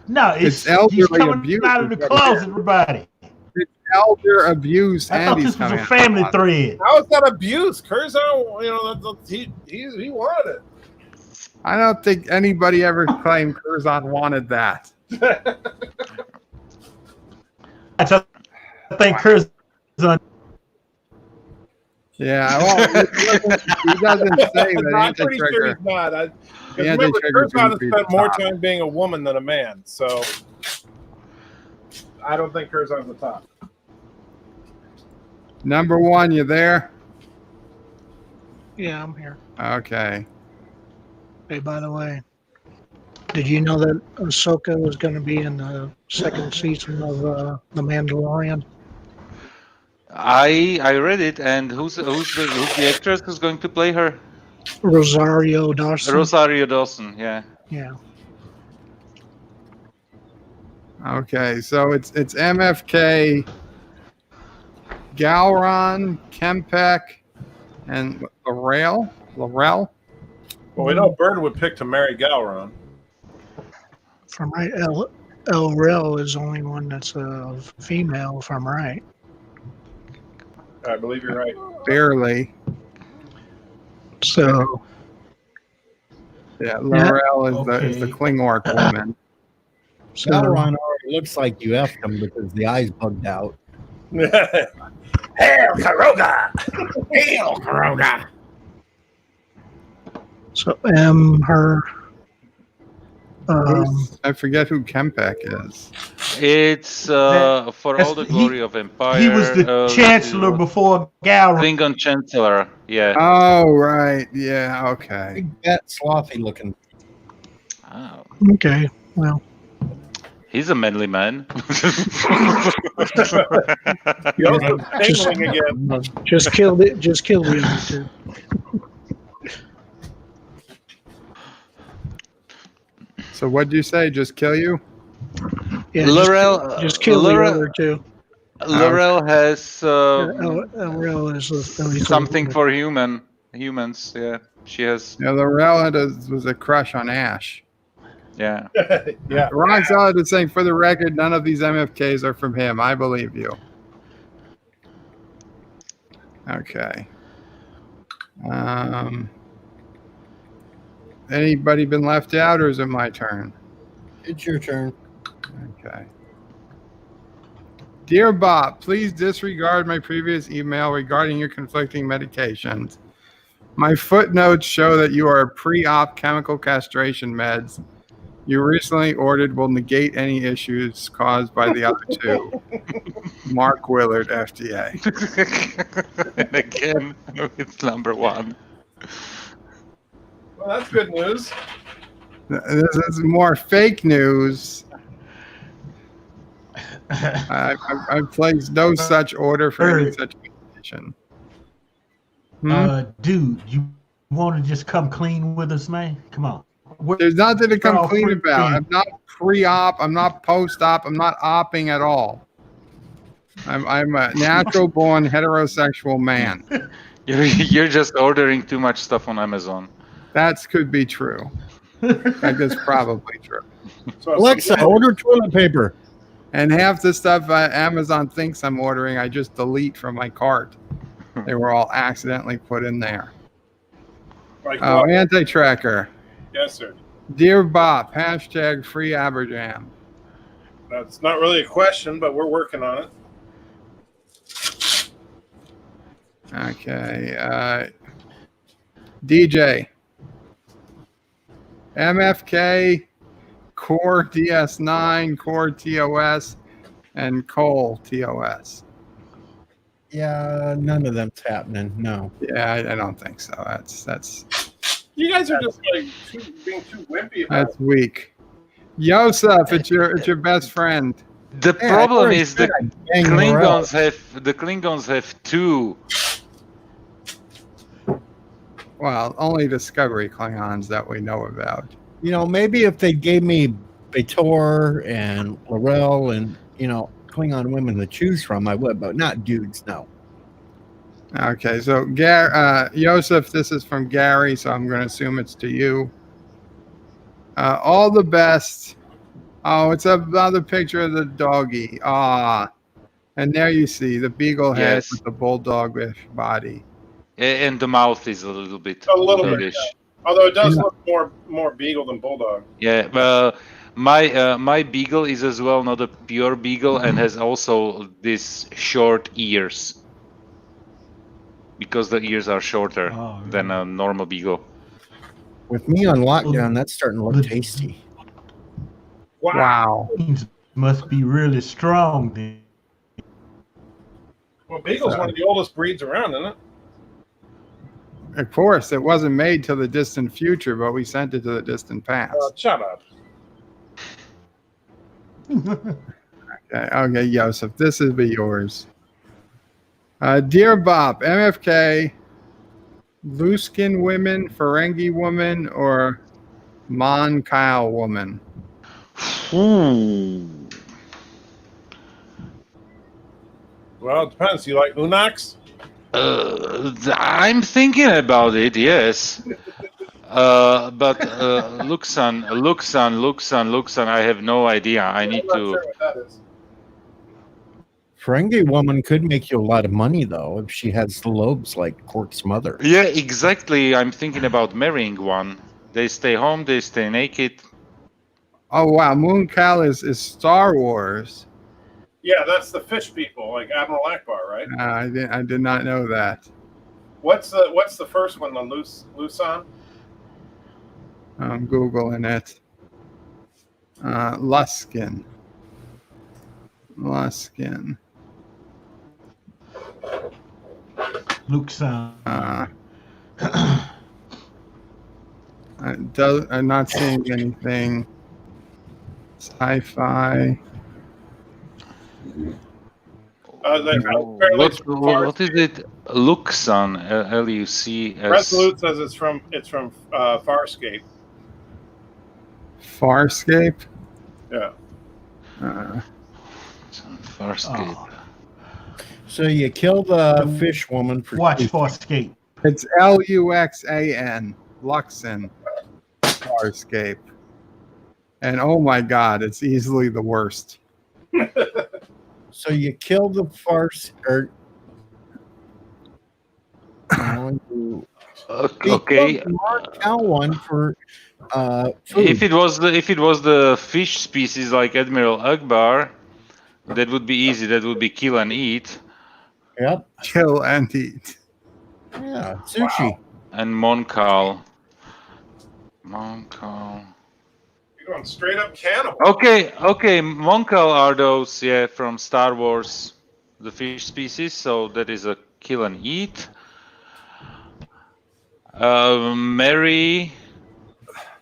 No, It's he's elderly coming abuse. out of the closet, everybody. It's elder abuse. I thought and this he's was a coming family out. thread. How is that abuse? Curzon, he wanted it. I don't think anybody ever claimed Curzon wanted that. I think Curzon. Yeah, well, he doesn't say that. I'm pretty sure Anti-trigger. he's not. The Remember, anti-trigger Curzon has couldn't be spent the more top. time being a woman than a man, so I don't think Curzon's the top. Number 1, you there? Yeah, I'm here. Okay. Hey, by the way, did you know that Ahsoka was going to be in the second season of The Mandalorian? I read it, and who's the actress who's going to play her? Rosario Dawson. Rosario Dawson. Yeah. Yeah. Okay, so it's MFK, Galron, Kempek, and Laurel. Well, we know Bird would pick to marry Galron. From right, El Rel is the only one that's a female, if I'm right. I believe you're right. Barely. So, Yeah, Laurel is the Okay. Klingork woman. so Galron already looks like you effed him because the eyes bugged out. Hail Karoga! Hail Karoga! so her. I forget who Kempek is. It's for all the glory of empire. He was the chancellor before Gary. Klingon chancellor. Yeah. Oh, right. Yeah. Okay. Big fat slothy looking. Oh, Okay, well, he's a manly man. Yo, tingling again. just kill the other two. So what'd you say? Just kill you? Yeah, Laurel, just kill the Laurel- other two. Laurel has Laurel is something for humans. Yeah, she has. Yeah, Laurel was a crush on Ash. Yeah. Yeah. Ron Solid is saying, for the record, none of these MFKs are from him. I believe you. Okay. Anybody been left out, or is it my turn? It's your turn. Okay. Dear Bob, please disregard my previous email regarding your conflicting medications. My footnotes show that you are pre-op chemical castration meds you recently ordered will negate any issues caused by the other two. Mark Willard, FDA. And again, it's number one. Well, that's good news. This is more fake news. I've placed no such order for any such condition. Dude, you want to just come clean with us, man? Come on. There's nothing to come all clean free. about. I'm not pre-op. I'm not post-op. I'm not opping at all. I'm a natural-born heterosexual man. You're just ordering too much stuff on Amazon. That could be true. That is probably true. So Alexa, order toilet paper. And half the stuff Amazon thinks I'm ordering, I just delete from my cart. They were all accidentally put in there. Like Oh, what? anti-tracker. Yes, sir. Dear Bob, hashtag free Aberjam. That's not really a question, but we're working on it. Okay. DJ. MFK, Core DS9, Core TOS, and Cole TOS. Yeah, none of them's happening. No. Yeah, I don't think so. That's You guys are just like being too wimpy about that's weak. Yosef, it's your best friend. The Yeah, problem I is the Dang Laurel. Klingons have two. Well, only Discovery Klingons that we know about. You know, maybe if they gave me B'Etor and Laurel and, Klingon women to choose from, I would, but not dudes, no. Okay, so Yosef, this is from Gary, so I'm going to assume it's to you. All the best. Oh, it's another picture of the doggy. And there you see the beagle head Yes. with the bulldog-ish body. And the mouth is a little bit A little bit, bulldoggish. Although it does look more beagle than bulldog. Yeah, well, my beagle is as well not a pure beagle and has also these short ears because the ears are shorter than a normal beagle. With me on lockdown, that's starting to look tasty. Wow. Must be really strong then. Well, beagle's one of the oldest breeds around, isn't it? Of course, it wasn't made till the distant future, but we sent it to the distant past. Shut up. Okay, Yosef, this will be yours. Dear Bob, MFK, Luskin women, Ferengi woman, or Mon Kyle woman? Well, it depends. You like Unax? I'm thinking about it, yes. But Luxan, I have no idea. I need I'm not to. sure what that is. Ferengi woman could make you a lot of money, though, if she has the lobes like Quark's mother. Yeah, exactly. I'm thinking about marrying one. They stay home, they stay naked. Oh wow, Moon Kyle is Star Wars. Yeah, that's the fish people, like Admiral Akbar, right? I did not know that. What's the first one? The Lusan? I'm googling it. Luskin. Luskin. Luxon. I'm not seeing anything. Sci-fi. What is it? Luxon, L-U-C-S. Resolute says it's from Farscape. Farscape? Yeah. Farscape. Oh. So you kill the fish woman for Watch Farscape. It's Luxan. Luxon. Farscape. And oh my God, it's easily the worst. So you kill the farce or Okay. Markel one for food. If it was the fish species like Admiral Akbar, that would be easy. That would be kill and eat. Yep. Kill and eat. Yeah, sushi. Wow. And Monkal. Monkal. You're going straight up cannibal. Okay. Monkal are those, from Star Wars, the fish species. So that is a kill and eat. Mary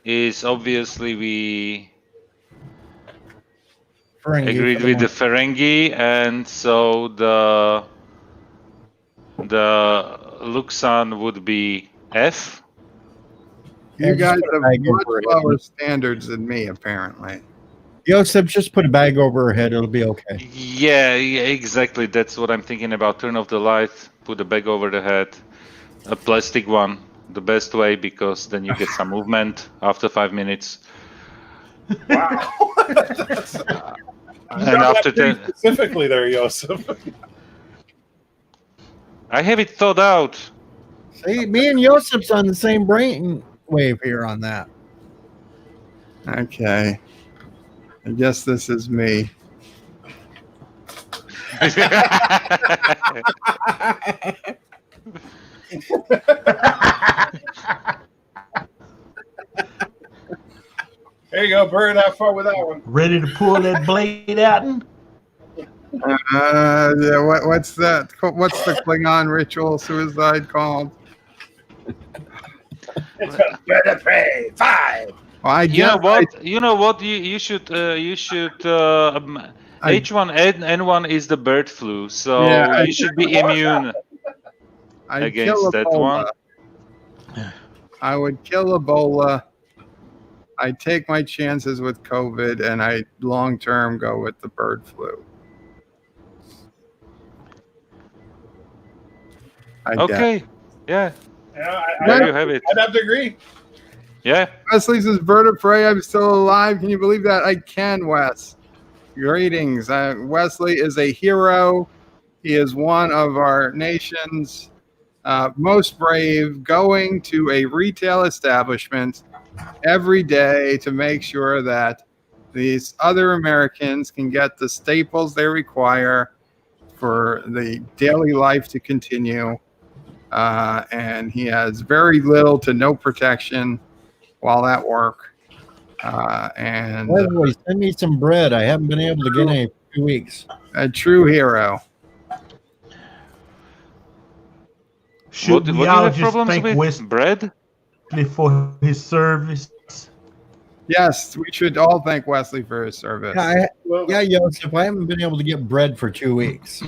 is obviously we Ferengi agreed with the Ferengi, and so the Luxon would be F. You just guys put a have bag much over it. lower standards than me, apparently. Joseph, just put a bag over her head. It'll be okay. Yeah, exactly. That's what I'm thinking about. Turn off the light, put the bag over the head, a plastic one, the best way, because then you get some movement after 5 minutes. Wow. And after 10, specifically there, Joseph. I have it thought out. See, me and Joseph's on the same brain wave here on that. Okay. I guess this is me. There you go, Bird. Have fun with that one. Ready to pull that blade out? Yeah. What's that? What's the Klingon ritual suicide called? It's a bird of prey. 5. Well, I You guess know what? You know what? You should H1N1 is the bird flu, so Yeah, you should be immune I'd kill against that one. Ebola. I would kill Ebola. I take my chances with COVID, and I long term go with the bird flu. I guess. Okay. Yeah. Yeah, There you have it. I'd have to agree. Yeah. Wesley says, "Bird of prey, I'm still alive. Can you believe that?" I can, Wes. Greetings. Wesley is a hero. He is one of our nation's most brave, going to a retail establishment every day to make sure that these other Americans can get the staples they require for the daily life to continue. And he has very little to no protection while at work. And By the way, send me some bread. I haven't been able to get any for 2 weeks. a true hero. Should What we do you all have just problems thank with? Wesley Bread? for his service? Yes, we should all thank Wesley for his service. Yeah, Joseph, I haven't been able to get bread for 2 weeks.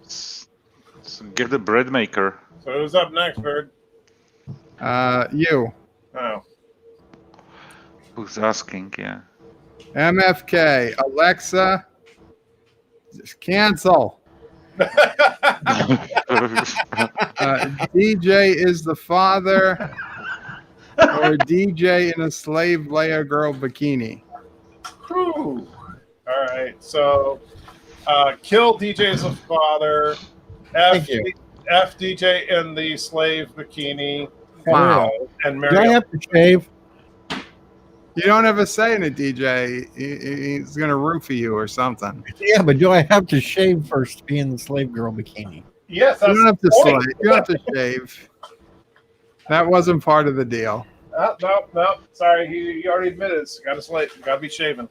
So get the bread maker. So who's up next, Bird? You. Oh. Who's asking? Yeah. MFK. Alexa, just cancel. DJ is the father, or DJ in a slave Leia girl bikini. Whew. All right. So, kill DJ's father. Thank you. F DJ in the slave bikini. Wow. And Do I Mary. have to shave? You don't have a say in it, DJ. He's going to roofie you or something. Yeah, but do I have to shave first to be in the slave girl bikini? Yes, You that's don't have to the point. slave. You don't have to shave. That wasn't part of the deal. No. Sorry, he already admitted it's got to slave. Got to be shaven.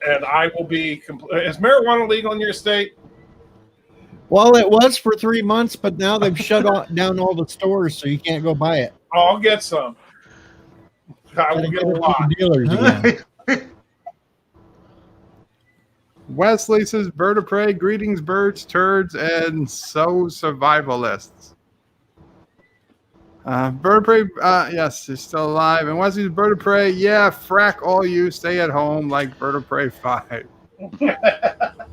and I will be. Is marijuana legal in your state? Well, it was for 3 months, but now they've down all the stores, so you can't go buy it. Oh, I'll get some. I will get a lot. Dealers again. Wesley says, bird of prey, greetings, birds, turds, and so survivalists. Bird of prey, yes, he's still alive. And Wesley's bird of prey, yeah, frack all you, stay at home like bird of prey 5.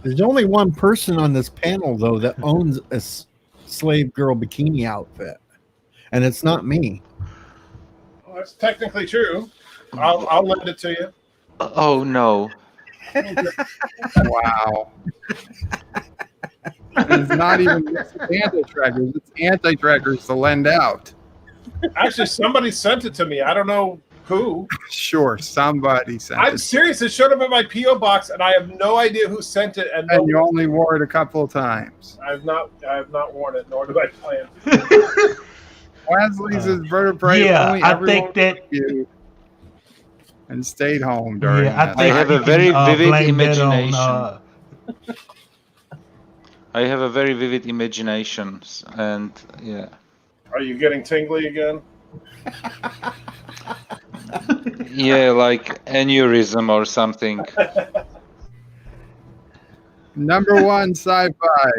There's only one person on this panel, though, that owns a slave girl bikini outfit, and it's not me. Well, that's technically true. I'll lend it to you. Oh no. Wow. It's not even anti-trackers. It's anti-trackers to lend out. Actually, somebody sent it to me. I don't know who. Sure, somebody sent I'm it. serious. It showed up in my P.O. box, and I have no idea who sent it. And you only wore it a couple of times. I have not worn it, nor do I plan. Wesley's is bird of prey. Yeah, only I everyone think that. you and stayed home during that. I have a very vivid blame that imagination. on, I have a very vivid imagination, and yeah. Are you getting tingly again? Yeah, like aneurysm or something. Number 1 sci-fi.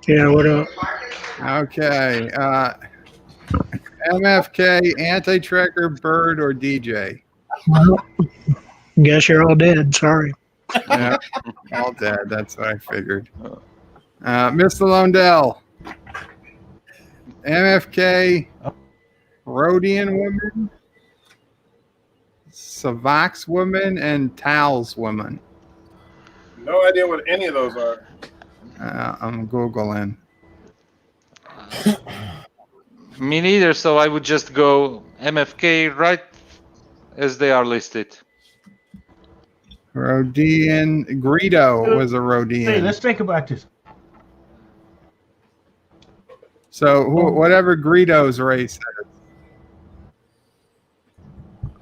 Yeah, what up? Okay. MFK, anti-tracker, bird, or DJ? Well, guess you're all dead. Sorry. Yeah, all dead. That's what I figured. Mr. Londell. MFK, Rhodian woman, Savax woman, and Tals woman. No idea what any of those are. I'm Googling. Me neither, so I would just go MFK right as they are listed. Rhodian. Greedo was a Hey, Rhodian. let's think about this. So whatever Greedo's race is.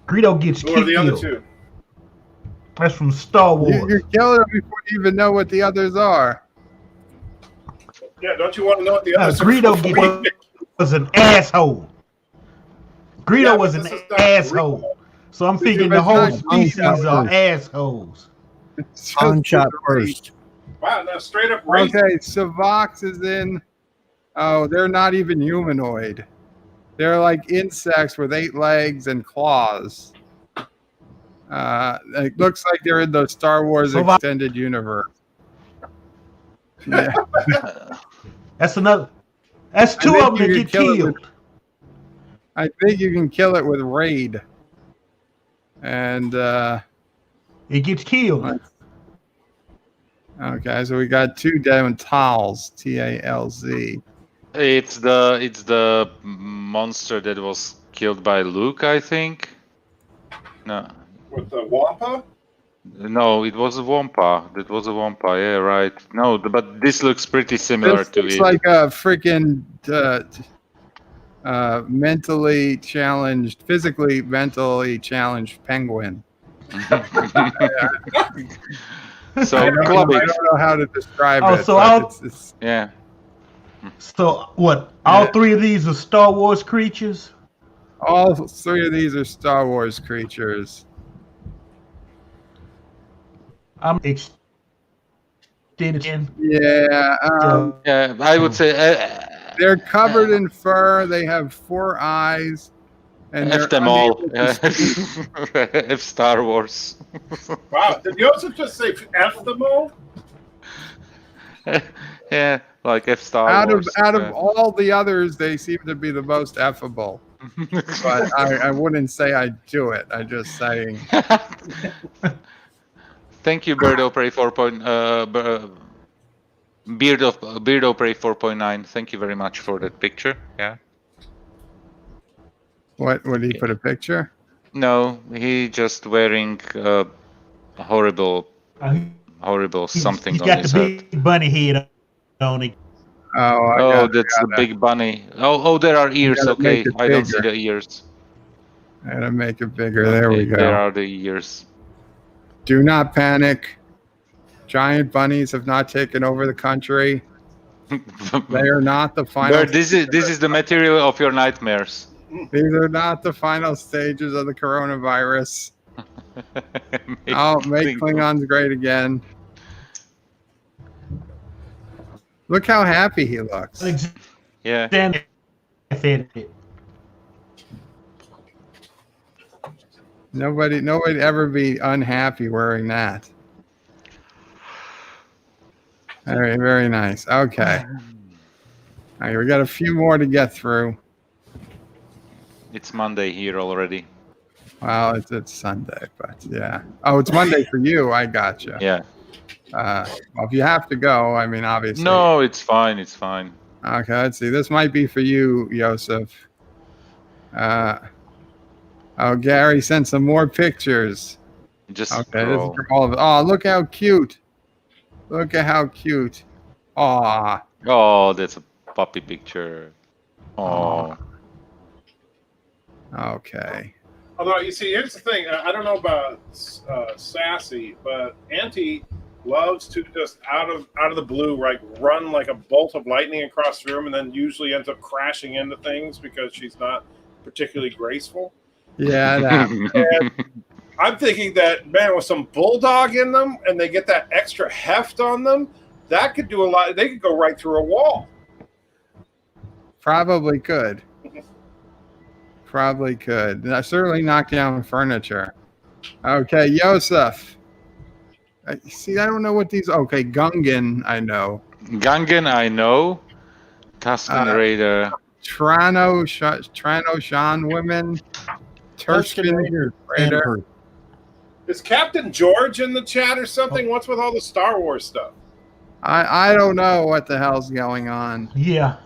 Greedo gets Who are the other killed. two? That's from Star Wars. You're killing them before you even know what the others are. Yeah, don't you want to know what the others are? Greedo was an asshole. Greedo Yeah, was but an this is not asshole. So I'm thinking the whole species are assholes. Han shot first. Wow, no, straight up racist. Okay, Savax is in. Oh, they're not even humanoid. They're like insects with 8 legs and claws. It looks like they're in the Star Wars extended universe. Yeah. That's another. That's 2 of them that get killed. I think you can kill it with raid. And it gets killed. Okay, so we got 2 down Tals, Talz. It's the monster that was killed by Luke, I think. No. With the Wampa? No, it was a Wampa. That was a Wampa, yeah, right. No, but this looks pretty similar to It's it. like a freaking mentally challenged, mentally challenged penguin. So I don't know how to describe it. So but it's yeah. So what? All 3 of these are Star Wars creatures. All 3 of these are Star Wars creatures. I'm extended. Yeah. Yeah, I would say They're covered in fur. They have 4 eyes. And F them all. F Star Wars. Wow, did Joseph just say F them all? Yeah, like F Star Wars. Out of all the others, they seem to be the most effable. But I wouldn't say I do it. I'm just saying. Thank you, Birdo Prey 4. Beardo Prey 4.9. Thank you very much for that picture. Yeah. What would he put a picture? No, he just wearing horrible something He's on got his the head. big bunny head on it. Oh, that's the big bunny. Oh, there are ears. gotta Okay, make it I don't see bigger. the ears. I gotta make it bigger. There we go. There are the ears. Do not panic. Giant bunnies have not taken over the country. They are not the final. But this is the material of your nightmares. These are not the final stages of the coronavirus. Make Klingons great again. Look how happy he looks. Yeah. Nobody ever be unhappy wearing that. Very, very nice. Okay. All right, we got a few more to get through. It's Monday here already. Well, it's Sunday, but yeah. Oh, it's Monday for you. I gotcha. Yeah. Well, if you have to go, I mean, obviously. No, it's fine. It's fine. Okay, let's see. This might be for you, Joseph. Gary sent some more pictures. Just okay. This is from all of it. Oh, look how cute! Look at how cute. Aw. Oh, that's a puppy picture. Oh. Okay. Although, you see, here's the thing. I don't know about Sassy, but Auntie loves to just out of the blue, run like a bolt of lightning across the room, and then usually ends up crashing into things because she's not particularly graceful. Yeah. And I'm thinking that, man, with some bulldog in them, and they get that extra heft on them, that could do a lot. They could go right through a wall. Probably could. Probably could. Certainly knock down furniture. Okay, Joseph. See, I don't know what these. Okay, Gungan, I know. Gungan, I know. Tusken Raider. Trano-Shan women. Tusken Raider. Is Captain George in the chat or something? What's with all the Star Wars stuff? I don't know what the hell's going on. Yeah.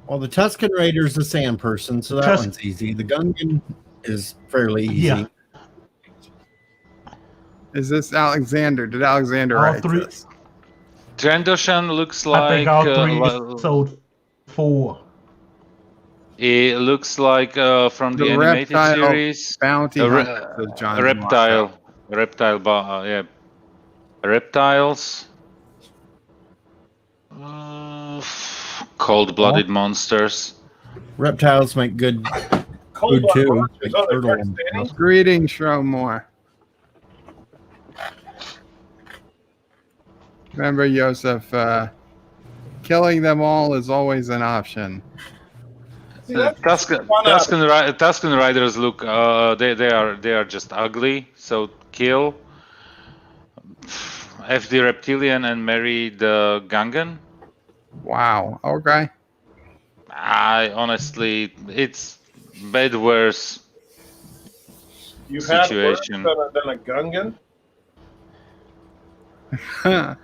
Well, the Tusken Raider is the sand person, so that one's easy. The Gungan is fairly easy. Yeah. Is this Alexander? Did Alexander write this? Trandoshan looks like. I think all three episode 4. It looks like from the animated series. Bounty reptile. Yeah. Reptiles. Cold-blooded monsters. Reptiles make good food too. Greetings, Shromore. Remember, Joseph, killing them all is always an option. Tusken Riders look they are just ugly, so kill FD Reptilian and marry the Gungan. Wow. Okay. I honestly, it's bad worse You've situation. had worse than a Gungan? Yeah.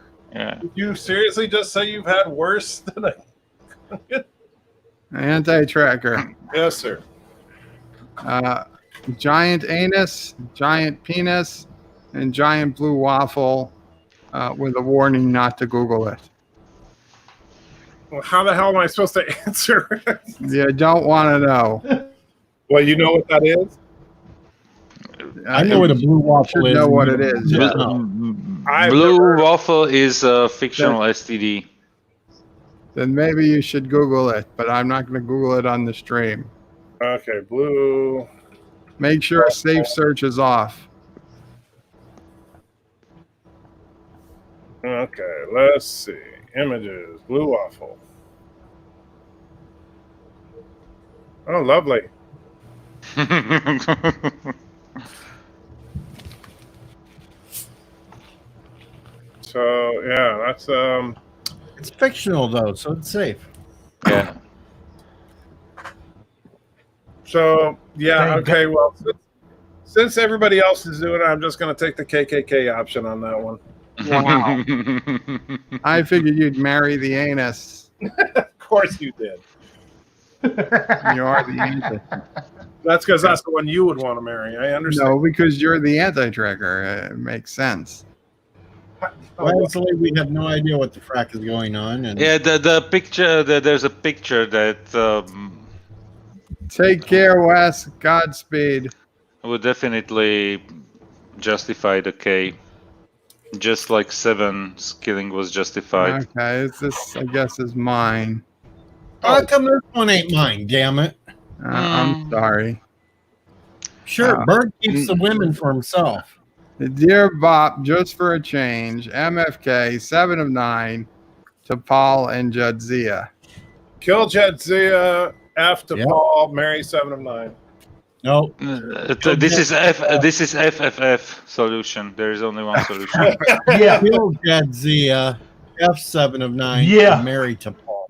Did you seriously just say you've had worse than a Gungan? Anti-tracker. Yes, sir. Giant anus, giant penis, and giant blue waffle with a warning not to Google it. Well, how the hell am I supposed to answer it? You don't want to know. Well, you know what that is? I know what a blue waffle is. Know what it is. Yeah. Blue waffle is a fictional STD. Then maybe you should Google it, but I'm not going to Google it on the stream. Okay, blue. Make sure safe search is off. Okay, let's see. Images, blue waffle. Oh, lovely. So yeah, that's It's fictional though, so it's safe. Yeah. So yeah, okay. Well, since everybody else is doing it, I'm just going to take the KKK option on that one. Wow. I figured you'd marry the anus. Of course you did. You are the anus. That's because that's the one you would want to marry. I understand. No, because you're the anti-tracker. It makes sense. Honestly, we have no idea what the frack is going on. And Yeah, the picture. There's a picture that Take care, Wes. Godspeed. would definitely justified. Okay, just like 7's killing was justified. Okay, this I guess is mine. How come this one ain't mine? Damn it! I'm sorry. Sure, Bird keeps the women for himself. Dear Bop, just for a change, MFK 7 of 9 to Paul and Jadzia. Kill Jadzia, F to Paul, marry 7 of 9. No, this is FFF solution. There is only one solution. Yeah. Kill Jadzia, F7 of 9, Yeah. married to Paul.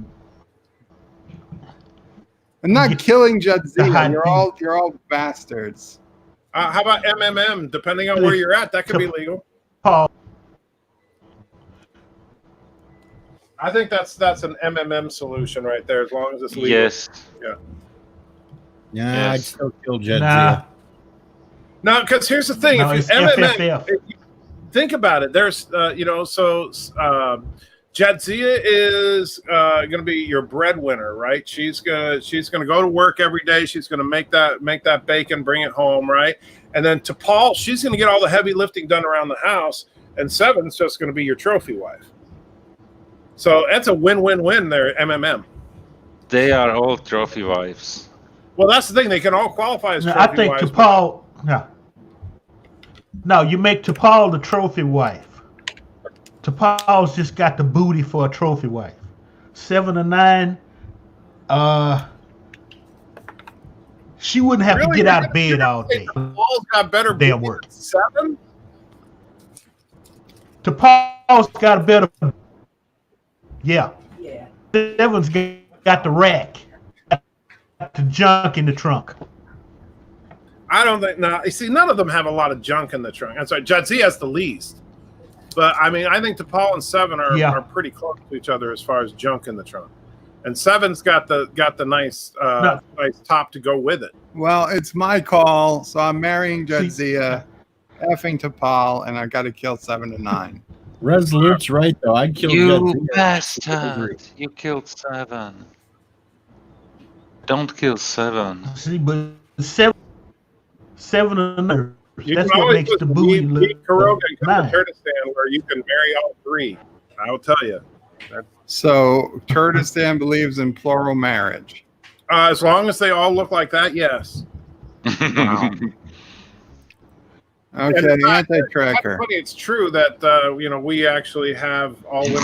I'm not killing The Jadzia. hot You're all bastards. How about MMM? Depending on where you're at, that could be legal. Paul. I think that's an MMM solution right there, as long as it's legal. Yes. Yeah. Yeah, Yes. I'd still kill Jadzia. Nah. No, because here's the thing: No, if it's you MMM, FFF. think about it. There's, Jadzia is going to be your breadwinner, right? She's gonna go to work every day. She's gonna make that bacon, bring it home, right? And then to Paul, she's gonna get all the heavy lifting done around the house. And 7's just gonna be your trophy wife. So that's a win-win-win there, MMM. They are all trophy wives. Well, that's the thing; they can all qualify as trophy I think wives. T'Pol. No, you make T'Pol the trophy wife. T'Pol's just got the booty for a trophy wife. 7 of 9. She wouldn't have to get out of bed all day. Paul's got better Damn booty work. than 7. T'Pol's got a better. Yeah. 7's got the rack. Got the junk in the trunk. I don't think. No, you see, none of them have a lot of junk in the trunk. I'm sorry, Jadzia has the least. But I mean, I think T'Pol and 7 are pretty close to each other as far as junk in the trunk. And 7's got the nice nice top to go with it. Well, it's my call, so I'm marrying Jadzia, effing T'Pol, and I got to kill 7 of 9. Resolute's right though. I'd kill You Jadzia. bastard! You killed 7. Don't kill 7. See, but 7 of 9. You That's can what always makes put the booty Meet look Kuroga and come nice. to Kurdistan where you can marry all 3. I'll tell you. So Kurdistan believes in plural marriage. As long as they all look like that, yes. Okay, And anti-tracker. funny, it's true that we actually have all women.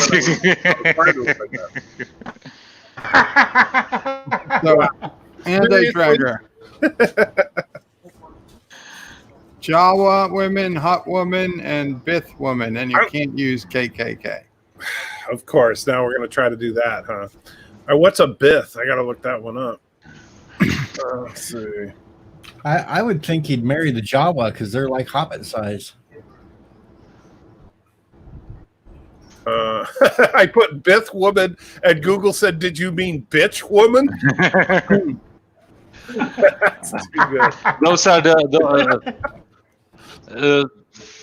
So, anti-tracker. Jawa women, hot woman, and Bith woman, and you can't use KKK. Of course. Now we're going to try to do that, huh? What's a Bith? I got to look that one up. Let's see. I would think he'd marry the Jawa because they're like hobbit size. I put Bith woman, and Google said, "Did you mean bitch woman?" That's too good. Those are the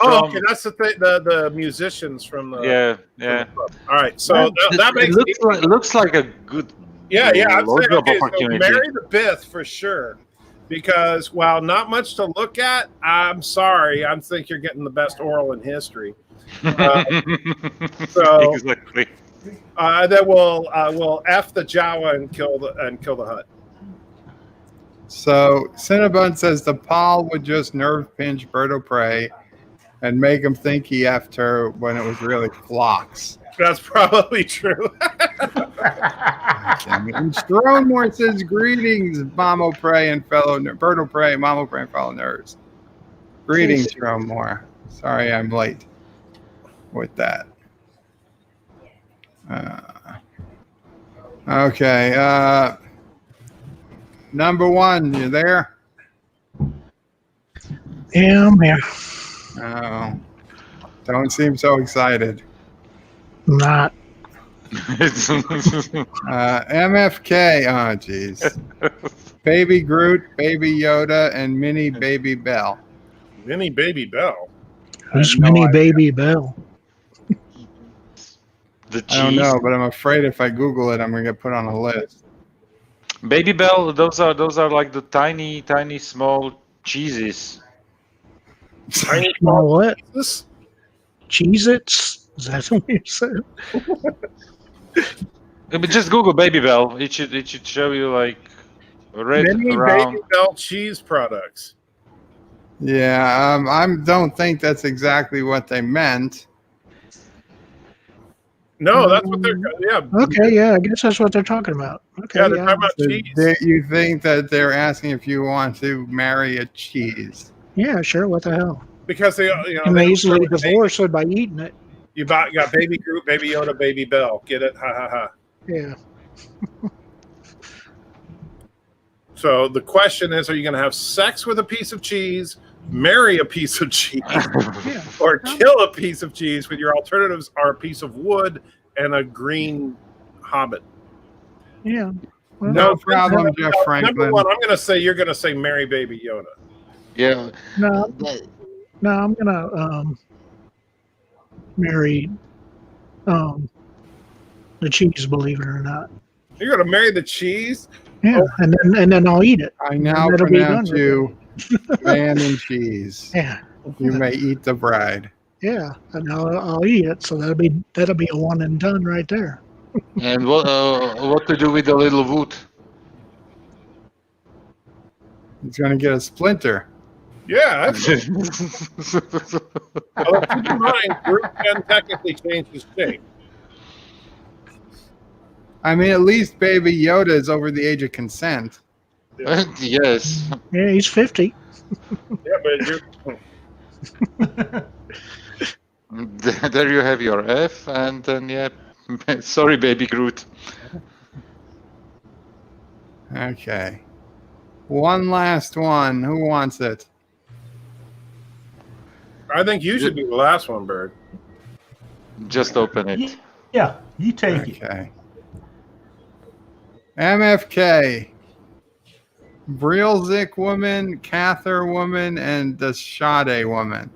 okay, that's the thing. The musicians from the yeah. All right, so that makes it looks like a good I'm saying, okay, so opportunity. marry the Bith for sure, because while not much to look at, I'm sorry, I think you're getting the best oral in history. So exactly. Then we'll F the Jawa and kill the Hut. So Cinnabon says the Paul would just nerve pinch Berto Prey and make him think he effed her when it was really Phlox. That's probably true. And Stromore says greetings, Mamo Prey and fellow Berto Prey, Mamo Prey and fellow nerds. Greetings, Stromore. Sorry I'm late with that. Okay. Number 1, you there? Yeah, I'm here. Oh, don't seem so excited. Not. MFK. Oh, jeez. Baby Groot, Baby Yoda, and Mini Baby Bell. Mini Baby Bell. Who's no Mini idea. Baby Bell? The cheese. I don't know, but I'm afraid if I Google it, I'm gonna get put on a list. Baby Bell. Those are like the tiny small cheeses. Tiny Small small what? pieces? Cheez-Its? Is that what you said? But just Google Baby Bell. It should show you like red Mini around. Baby Bell cheese products. Yeah, I don't think that's exactly what they meant. No, that's what they're. Yeah, Okay, yeah, I guess that's what they're talking about. Okay, yeah, they're yeah. talking about So cheese. you think that they're asking if you want to marry a cheese? Yeah, sure. What the hell? Because they, You they may don't easily really make- divorce it by eating it. You got Baby Groot, Baby Yoda, Baby Bell. Get it? Ha ha ha. Yeah. So the question is: are you going to have sex with a piece of cheese, marry a piece of cheese, Yeah. or kill a piece of cheese? With your alternatives are a piece of wood and a green hobbit. Yeah. Well, No problem, Jeff Number Franklin. one, I'm going to say you're going to say marry Baby Yoda. Yeah. No, no, I'm gonna marry the cheese. Believe it or not. You're going to marry the cheese? Yeah, and then I'll eat it. I now That'll be pronounce done you man and cheese. Yeah. You may eat the bride. Yeah, and I'll eat it. So that'll be a one and done right there. And what to do with the little wood? He's going to get a splinter. Yeah. That's Although, keep in mind, Groot can technically change his shape. I mean, at least Baby Yoda is over the age of consent. Yes. Yeah, he's 50. Yeah, but There you have your F, and then yeah. Sorry, Baby Groot. Okay. One last one. Who wants it? I think you should be the last one, Bird. Just open it. Yeah, you take it. Okay. MFK. Brilzik woman, Cather woman, and the Sade woman.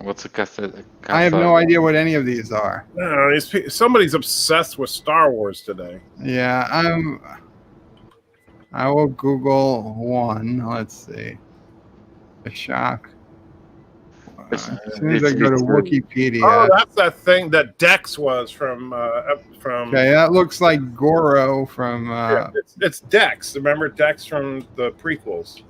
What's a cassette? I have no idea what any of these are. No, somebody's obsessed with Star Wars today. Yeah, I will Google one. Let's see. A shock. As soon as I go to Wikipedia. Oh, that's that thing that Dex was from. Okay, that looks like Goro from. Yeah, it's Dex. Remember Dex from the prequels?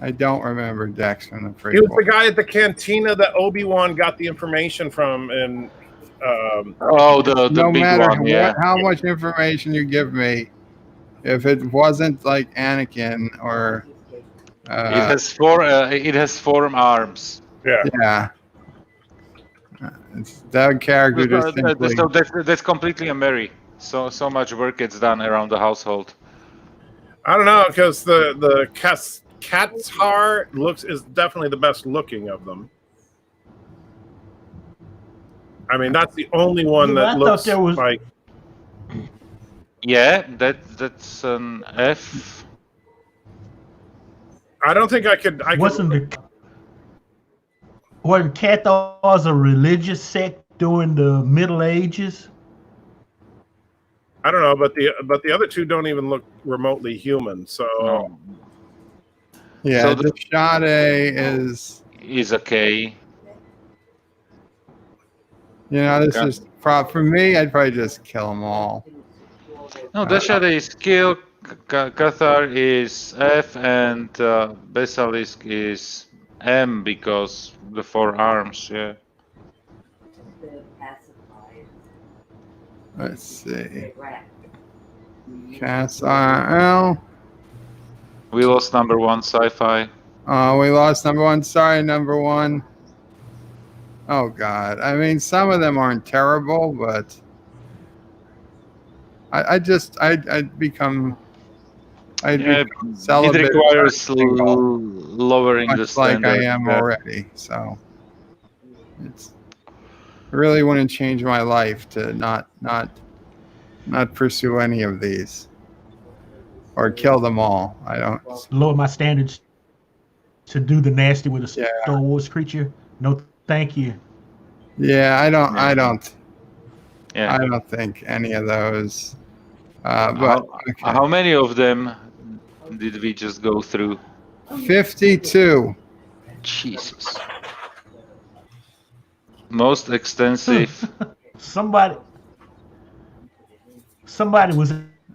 I don't remember Dex from the prequel. He was the guy at the cantina that Obi-Wan got the information from, and the no big matter one, yeah. how much information you give me, if it wasn't like Anakin or. It has 4 arms. Yeah. It's that character just simply. So that's completely a Mary. So much work gets done around the household. I don't know, because the Katzhar is definitely the best looking of them. I mean, that's the only one Yeah, that I thought looks there was- like. Yeah, that's an F. I don't think I could. Wasn't Cathars a religious sect during the Middle Ages? I don't know, but the other two don't even look remotely human. So No. Yeah, So the Sade is. Is a K. You know, this Okay. is for me. I'd probably just kill them all. No, Deshade is Kill, Cathar is F, and Basilisk is M because the 4 arms, yeah. Let's see. Cass-RL. We lost number 1 sci-fi. We lost number 1. Sorry, number 1. Oh God! I mean, some of them aren't terrible, but I'd become. I'd Yeah, become it celibate requires single, lowering the much like standard. I am yeah. already. So it's really wouldn't change my life to not pursue any of these or kill them all. I don't. Lower my standards to do the nasty with a Yeah. Star Wars creature? No, thank you. Yeah, I don't. Yeah. I don't. Yeah. I don't think any of those. But okay. How many of them did we just go through? 52. Jesus. Most extensive. Somebody was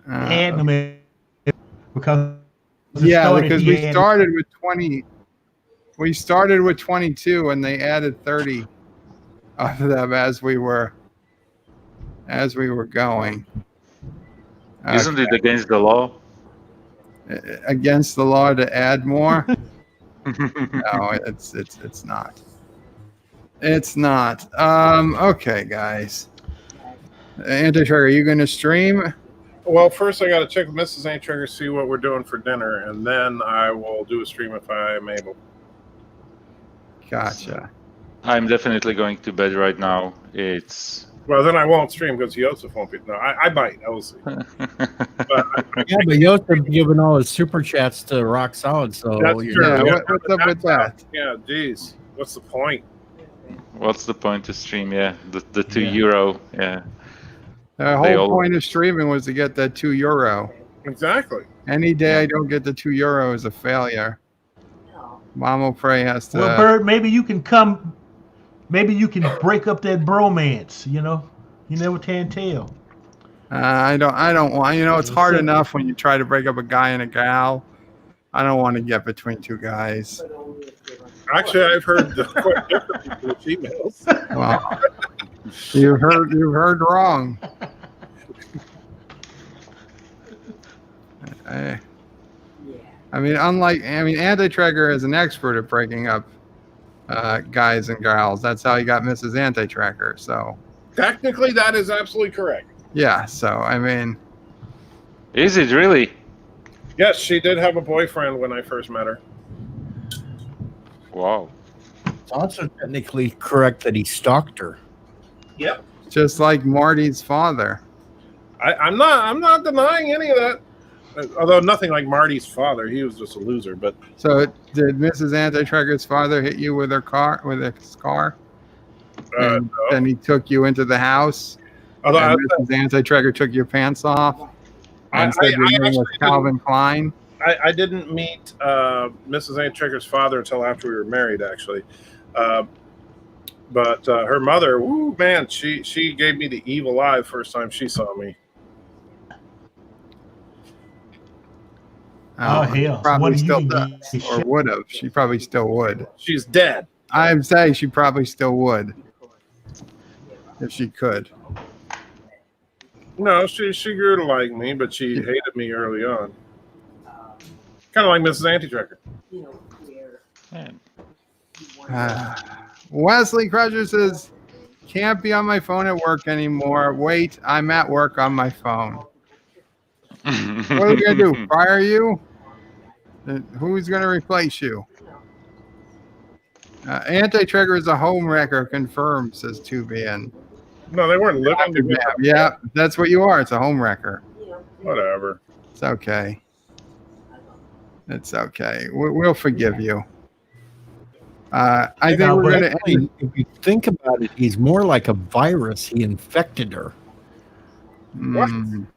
adding them in because Yeah, because we he started with 20. We started with 22, and they added 30 of them as we were going. Isn't it against the law? Against the law to add more? No, it's not. It's not. Okay, guys. Anti-Trigger, are you going to stream? Well, first I got to check with Mrs. Antrigger, see what we're doing for dinner, and then I will do a stream if I am able. Gotcha. I'm definitely going to bed right now. It's Well, then I won't stream because Joseph won't be. No, I might. I will see. Yeah, but Yosef giving all his super chats to Rock Solid, so That's you're true. Yeah, Yeah, what's up with that? Yeah, geez. What's the point? what's the point to stream? Yeah, the Yeah. €2. Yeah. The They whole all- point of streaming was to get that €2. Exactly. Any day I don't get the €2 is a failure. Mama Pray has to. Well, Bird, maybe you can come. Maybe you can break up that bromance. You know, you never can tell. I don't want. You know, it's hard enough when you try to break up a guy and a gal. I don't want to get between two guys. Actually, I've heard quite different with females. Well, you heard wrong. I mean, Anti-Trigger is an expert at breaking up guys and gals. That's how he got Mrs. Anti-Trigger. So Technically, that is absolutely correct. yeah. So I mean, Is it really? Yes, she did have a boyfriend when I first met her. Wow. It's also technically correct that he stalked her. Yep. just like Marty's father. I'm not denying any of that. Although nothing like Marty's father, he was just a loser. But So did Mrs. Anti-Trigger's father hit you with his car? And no. then he took you into the house. Although And Mrs. Anti-Trigger took your pants off and said your name was Calvin Klein. I didn't meet Mrs. Antrigger's father until after we were married, actually. But her mother, woo, man, she gave me the evil eye the first time she saw me. Oh, hell. Probably What do you still get does, or shot? would have. She probably still would. She's dead. I'm saying she probably still would if she could. No, she grew to like me, but she hated me early on. Kind of like Mrs. Anti-Trigger. Wesley Crusher says, can't be on my phone at work anymore. Wait, I'm at work on my phone. What are we going to do? Fire you? Who's going to replace you? Anti-Trigger is a home wrecker, confirmed, says 2BN. No, they weren't living together. Yeah, that's what you are. It's a home wrecker. Whatever. It's okay. It's okay. We'll forgive you. I think No, we're but going to actually, end. if you think about it, he's more like a virus. He infected her. Mm,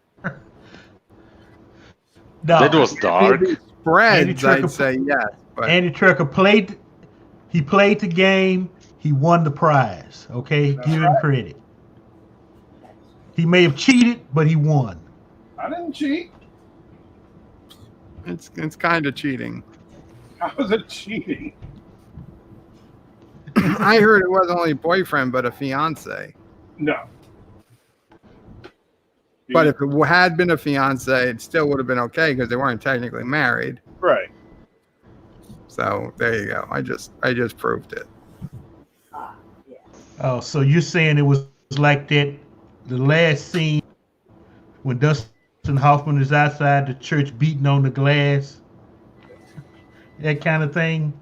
No, That was dark. maybe spreads, Anti-Trigger I'd say yes. But Anti-Trigger played. He played the game. He won the prize. Okay, give him credit. He may have cheated, but he won. I didn't cheat. it's kind of cheating. How was it cheating? I heard it wasn't only a boyfriend, but a fiance. No. But if it had been a fiance, it still would have been okay because they weren't technically married. Right. So there you go. I just proved it. Oh, so you're saying it was like that? The last scene when Dustin Hoffman is outside the church beating on the glass, that kind of thing.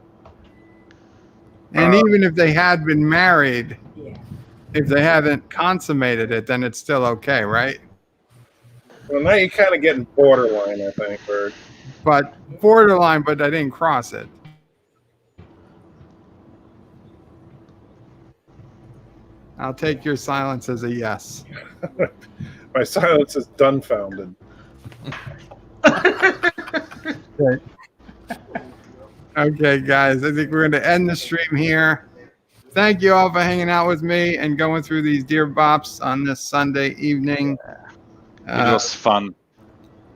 And even if they had been married, if they haven't consummated it, then it's still okay, right? Well, now you're kind of getting borderline, I think, Bird. But borderline, but I didn't cross it. I'll take your silence as a yes. My silence is dumbfounded. Okay, guys, I think we're going to end the stream here. thank you all for hanging out with me and going through these Dear Bops on this Sunday evening. It was fun.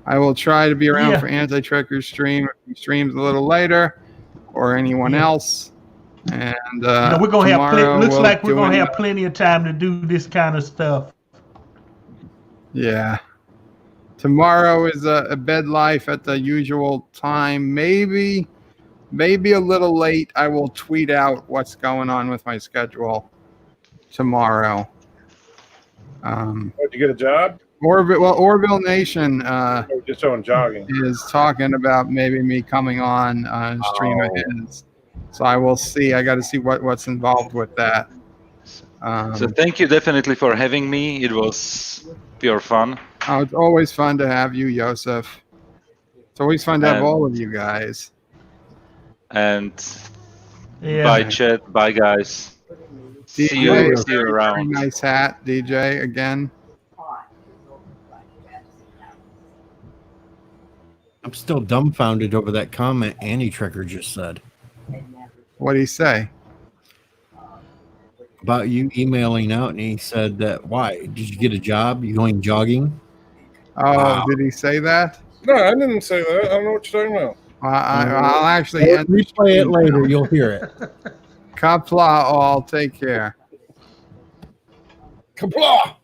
I will try to be around Yeah. for Anti-Trekker's stream. If he streams a little later, or anyone Yeah. else. And We're gonna have tomorrow looks we'll like we're gonna doing, have plenty of time to do this kind of stuff. Yeah. Tomorrow is a bed life at the usual time. Maybe a little late. I will tweet out what's going on with my schedule tomorrow. Did you get a job? Orville Nation Or just on jogging? is talking about maybe me coming on stream of his. So I will see. I got to see what's involved with that. So thank you definitely for having me. It was pure fun. Oh, it's always fun to have you, Joseph. It's always fun to have And- all of you guys. And Yeah. bye, chat. Bye, guys. See you Very around. nice hat, DJ, again. I'm still dumbfounded over that comment Annie Trekker just said What'd he say? about you emailing out, and he said that why did you get a job? You going jogging? Oh, Wow. did he say that? No, I didn't say that. I don't know what you're talking about. I'll actually end the Replay it stream. later. You'll hear it. Qapla All. Take care. Qapla!